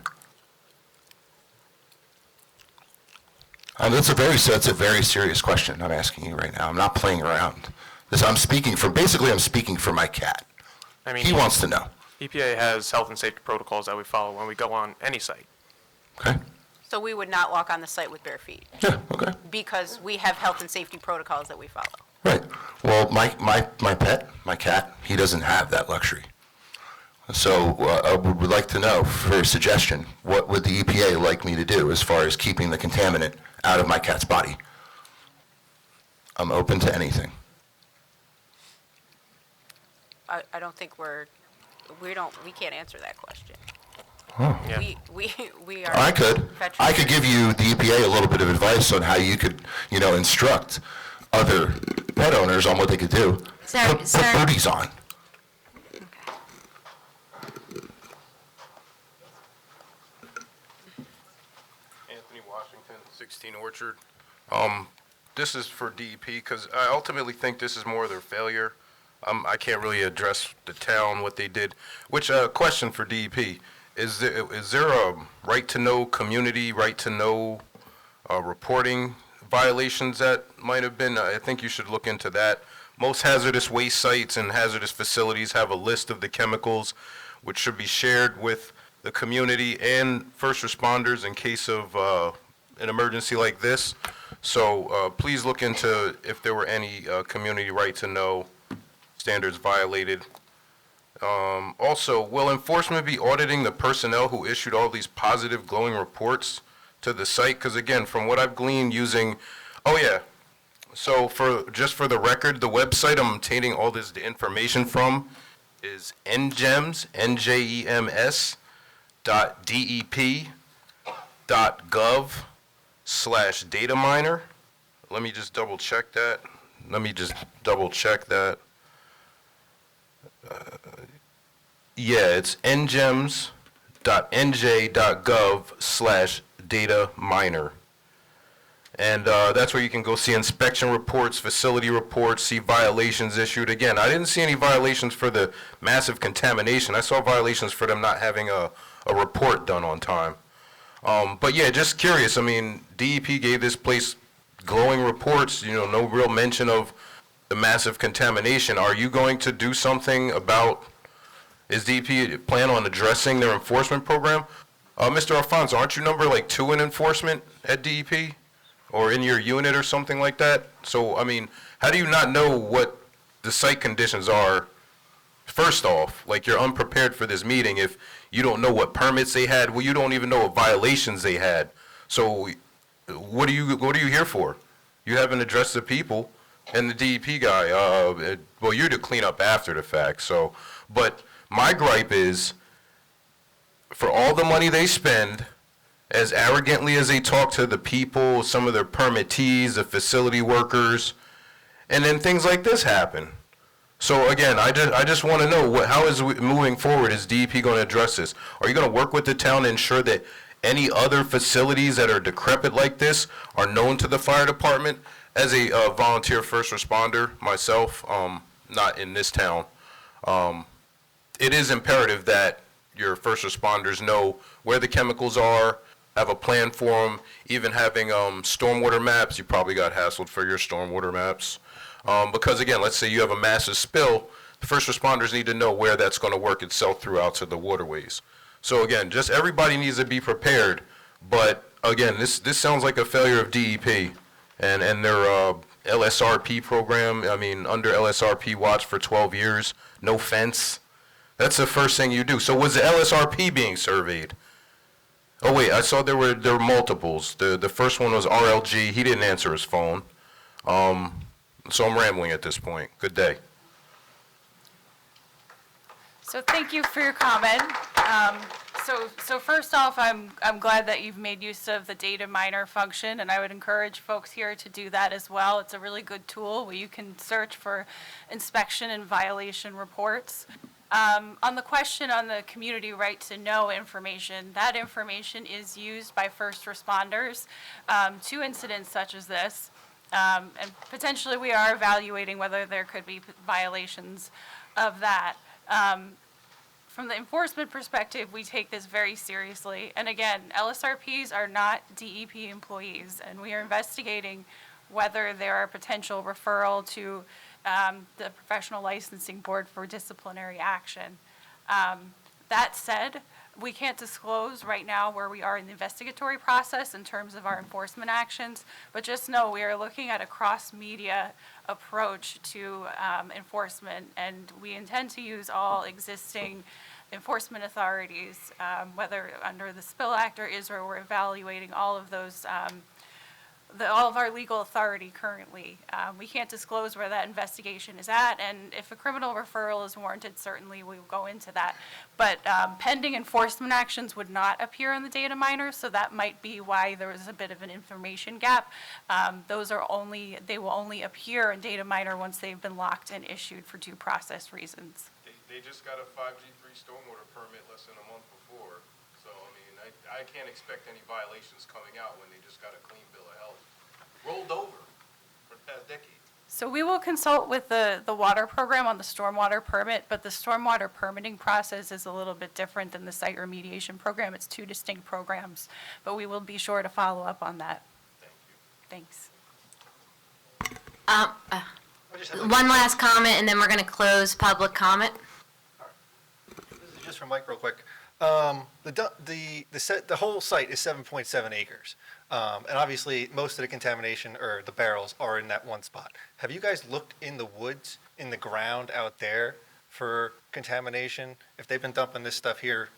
That's a very serious question I'm asking you right now. I'm not playing around. I'm speaking for my cat. I mean, He wants to know. EPA has health and safety protocols that we follow when we go on any site. Okay. So we would not walk on the site with bare feet? Yeah, okay. Because we have health and safety protocols that we follow. Right. Well, my pet, my cat, he doesn't have that luxury. So I would like to know, for a suggestion, what would the EPA like me to do as far as keeping the contaminant out of my cat's body? I'm open to anything. I don't think we can't answer that question. Oh. Yeah. We are. I could give you, the EPA, a little bit of advice on how you could, instruct other pet owners on what they could do. Put booties on. Anthony Washington, 16 Orchard. This is for DEP because I ultimately think this is more of their failure. I can't really address the town, what they did. Which, question for DEP, is there a right-to-know community, right-to-know reporting violations that might have been? I think you should look into that. Most hazardous waste sites and hazardous facilities have a list of the chemicals which should be shared with the community and first responders in case of an emergency like this. So please look into if there were any community right-to-know standards violated. Also, will enforcement be auditing the personnel who issued all these positive glowing reports to the site? Because again, from what I've gleaned using, so just for the record, the website I'm obtaining all this information from is NGEMS, NJEMS, .dep.gov/dataminer. Let me just double check that. It's ngems.nj.gov/dataminer. And that's where you can go see inspection reports, facility reports, see violations issued. Again, I didn't see any violations for the massive contamination. I saw violations for them not having a report done on time. But yeah, just curious. I mean, DEP gave this place glowing reports, no real mention of the massive contamination. Are you going to do something about, is DEP plan on addressing their enforcement program? Mr. Alfonso, aren't you number like 2 in enforcement at DEP? Or in your unit or something like that? So, I mean, how do you not know what the site conditions are? First off, like you're unprepared for this meeting if you don't know what permits they had. Well, you don't even know what violations they had. So what are you here for? You haven't addressed the people and the DEP guy. Well, you're to clean up after the fact. So, but my gripe is for all the money they spend, as arrogantly as they talk to the people, some of their permittees, the facility workers, and then things like this happen. So again, I just want to know how is moving forward, is DEP going to address this? Are you going to work with the town to ensure that any other facilities that are decrepit like this are known to the fire department? As a volunteer first responder myself, not in this town, it is imperative that your first responders know where the chemicals are, have a plan for them, even having stormwater maps. You probably got hassled for your stormwater maps. Because again, let's say you have a massive spill, the first responders need to know where that's going to work itself throughout to the waterways. So again, just everybody needs to be prepared. But again, this sounds like a failure of DEP and their LSRP program. I mean, under LSRP watch for 12 years, no fence. That's the first thing you do. So was the LSRP being surveyed? Oh wait, I saw there were multiples. The first one was RLG. He didn't answer his phone. So I'm rambling at this point. Good day. So thank you for your comment. So first off, I'm glad that you've made use of the data miner function, and I would encourage folks here to do that as well. It's a really good tool where you can search for inspection and violation reports. On the question on the community right to know information, that information is used by first responders to incidents such as this. And potentially we are evaluating whether there could be violations of that. From the enforcement perspective, we take this very seriously. And again, LSRPs are not DEP employees, and we are investigating whether there are potential referral to the Professional Licensing Board for disciplinary action. That said, we can't disclose right now where we are in the investigatory process in terms of our enforcement actions, but just know we are looking at a cross-media approach to enforcement, and we intend to use all existing enforcement authorities, whether under the Spill Act or Israel. We're evaluating all of those all of our legal authority currently. We can't disclose where that investigation is at, and if a criminal referral is warranted, certainly we will go into that. But pending enforcement actions would not appear in the data miner, so that might be why there was a bit of an information gap. They will only appear in data miner once they've been locked and issued for due process reasons. They just got a 5G3 stormwater permit less than a month before. So, I mean, I can't expect any violations coming out when they just got a clean bill of health. Rolled over for the past decade. So we will consult with the water program on the stormwater permit, but the stormwater permitting process is a little bit different than the site remediation program. It's two distinct programs, but we will be sure to follow up on that. Thank you. Thanks. One last comment, and then we're going to close public comment. This is just for Mike real quick. The whole site is 7.7 acres. And obviously, most of the contamination, or the barrels, are in that one spot. Have you guys looked in the woods, in the ground out there for contamination? If they've been dumping this stuff here,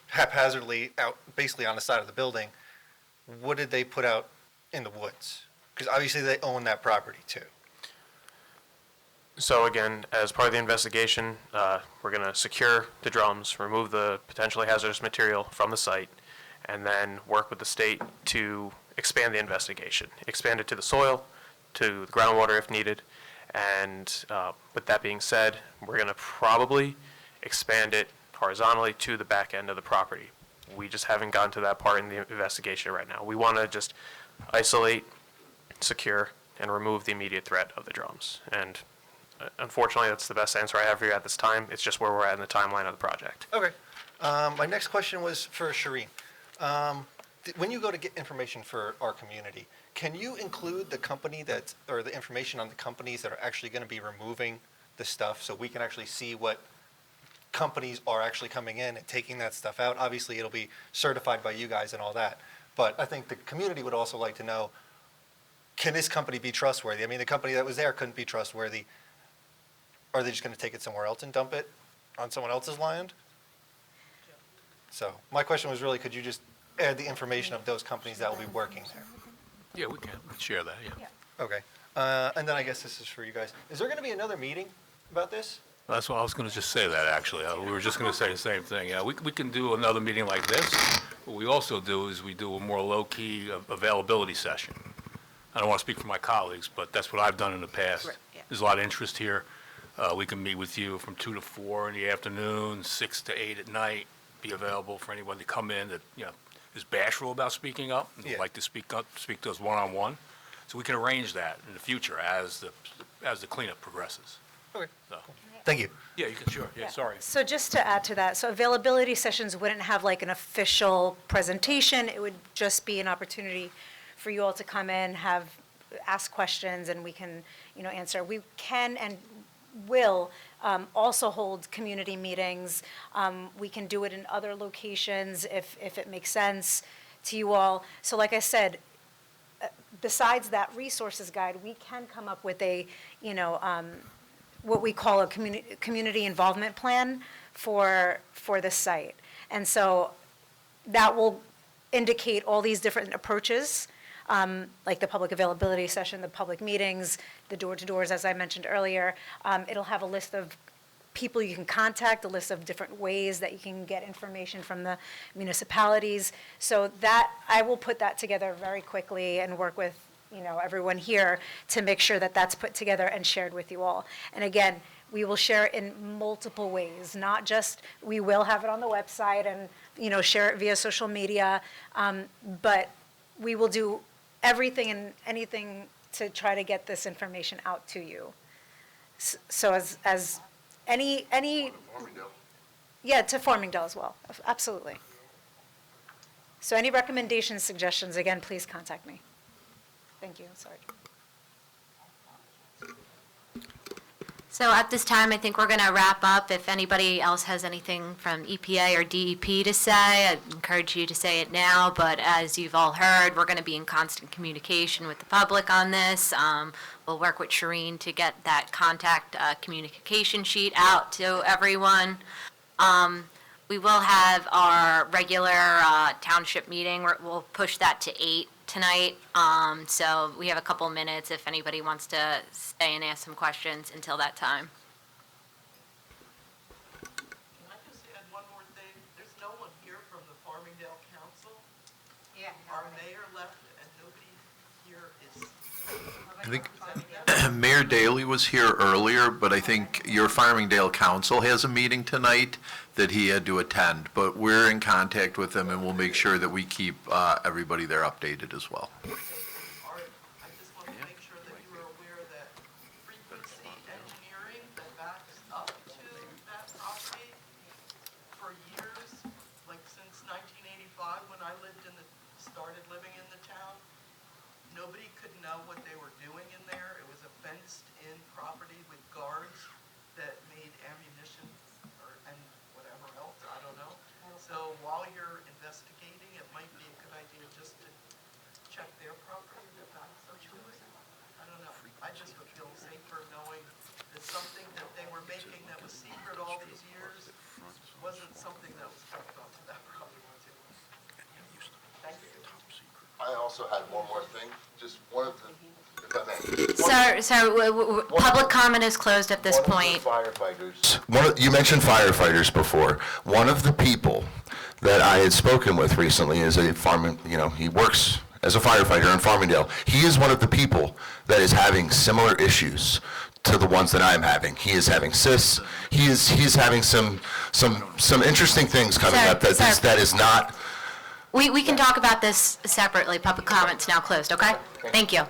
haphazardly out, basically on the side of the building, what did they put out in the woods? Because obviously they own that property too. So again, as part of the investigation, we're going to secure the drums, remove the potentially hazardous material from the site, and then work with the state to expand the investigation, expand it to the soil, to the groundwater if needed. And with that being said, we're going to probably expand it horizontally to the back end of the property. We just haven't gotten to that part in the investigation right now. We want to just isolate, secure, and remove the immediate threat of the drums. And unfortunately, that's the best answer I have for you at this time. It's just where we're at in the timeline of the project. Okay. My next question was for Shireen. When you go to get information for our community, can you include the company or the information on the companies that are actually going to be removing the stuff so we can actually see what companies are actually coming in and taking that stuff out. Obviously, it'll be certified by you guys and all that. But I think the community would also like to know, can this company be trustworthy? I mean, the company that was there couldn't be trustworthy. Are they just going to take it somewhere else and dump it on someone else's land? So my question was really, could you just add the information of those companies that will be working there? Yeah, we can share that, yeah. Okay. And then I guess this is for you guys. Is there going to be another meeting about this? That's what I was going to just say that, actually. We were just going to say the same thing. Yeah, we can do another meeting like this. What we also do is we do a more low-key availability session. I don't want to speak for my colleagues, but that's what I've done in the past. Right, yeah. There's a lot of interest here. We can meet with you from 2 to 4 in the afternoon, 6 to 8 at night, be available for anyone to come in that, is bashful about speaking up and would like to speak to us one-on-one. So we can arrange that in the future as the cleanup progresses. Okay. So, Thank you. yeah, you can, sure, yeah, sorry. So just to add to that, so availability sessions wouldn't have like an official presentation. It would just be an opportunity for you all to come in, ask questions, and we can, answer. We can and will also hold community meetings. We can do it in other locations if it makes sense to you all. So like I said, besides that resources guide, we can come up with a, what we call a community involvement plan for this site. And so that will indicate all these different approaches, like the public availability session, the public meetings, the door-to-doors, as I mentioned earlier. It'll have a list of people you can contact, a list of different ways that you can get information from the municipalities. So that, I will put that together very quickly and work with, everyone here to make sure that that's put together and shared with you all. And again, we will share it in multiple ways, not just, we will have it on the website and, share it via social media, but we will do everything and anything to try to get this information out to you. So as any, yeah, to Farmingdale as well, absolutely. So any recommendations, suggestions, again, please contact me. Thank you, sorry. So at this time, I think we're going to wrap up. If anybody else has anything from EPA or DEP to say, I'd encourage you to say it now. But as you've all heard, we're going to be in constant communication with the public on this. We'll work with Shireen to get that contact communication sheet out to everyone. We will have our regular township meeting. We'll push that to 8 tonight. So we have a couple minutes if anybody wants to stay and ask some questions until that time. Can I just add one more thing? There's no one here from the Farmingdale Council. Yeah. Our mayor left and nobody here is. I think Mayor Daley was here earlier, but I think your Farmingdale Council has a meeting tonight that he had to attend. But we're in contact with him, and we'll make sure that we keep everybody there updated as well. I just want to make sure that you are aware that frequency engineering that backs up to that property for years, like since 1985 when I started living in the town, nobody could know what they were doing in there. It was a fenced-in property with guards that made ammunition and whatever else, I don't know. So while you're investigating, it might be a good idea just to check their property that backs up to it. I don't know. I just would feel safer knowing that something that they were making that was secret all these years wasn't something that was kept onto that property too. Thank you. I also had one more thing, just one of the, if I may. So public comment is closed at this point. Firefighters. You mentioned firefighters before. One of the people that I had spoken with recently is a fireman, he works as a firefighter in Farmingdale. He is one of the people that is having similar issues to the ones that I'm having. He is having cysts. He's having some interesting things coming up that is not. We can talk about this separately. Public comment's now closed, okay? Thank you.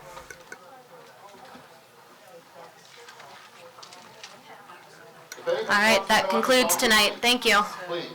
All right, that concludes tonight. Thank you. Please.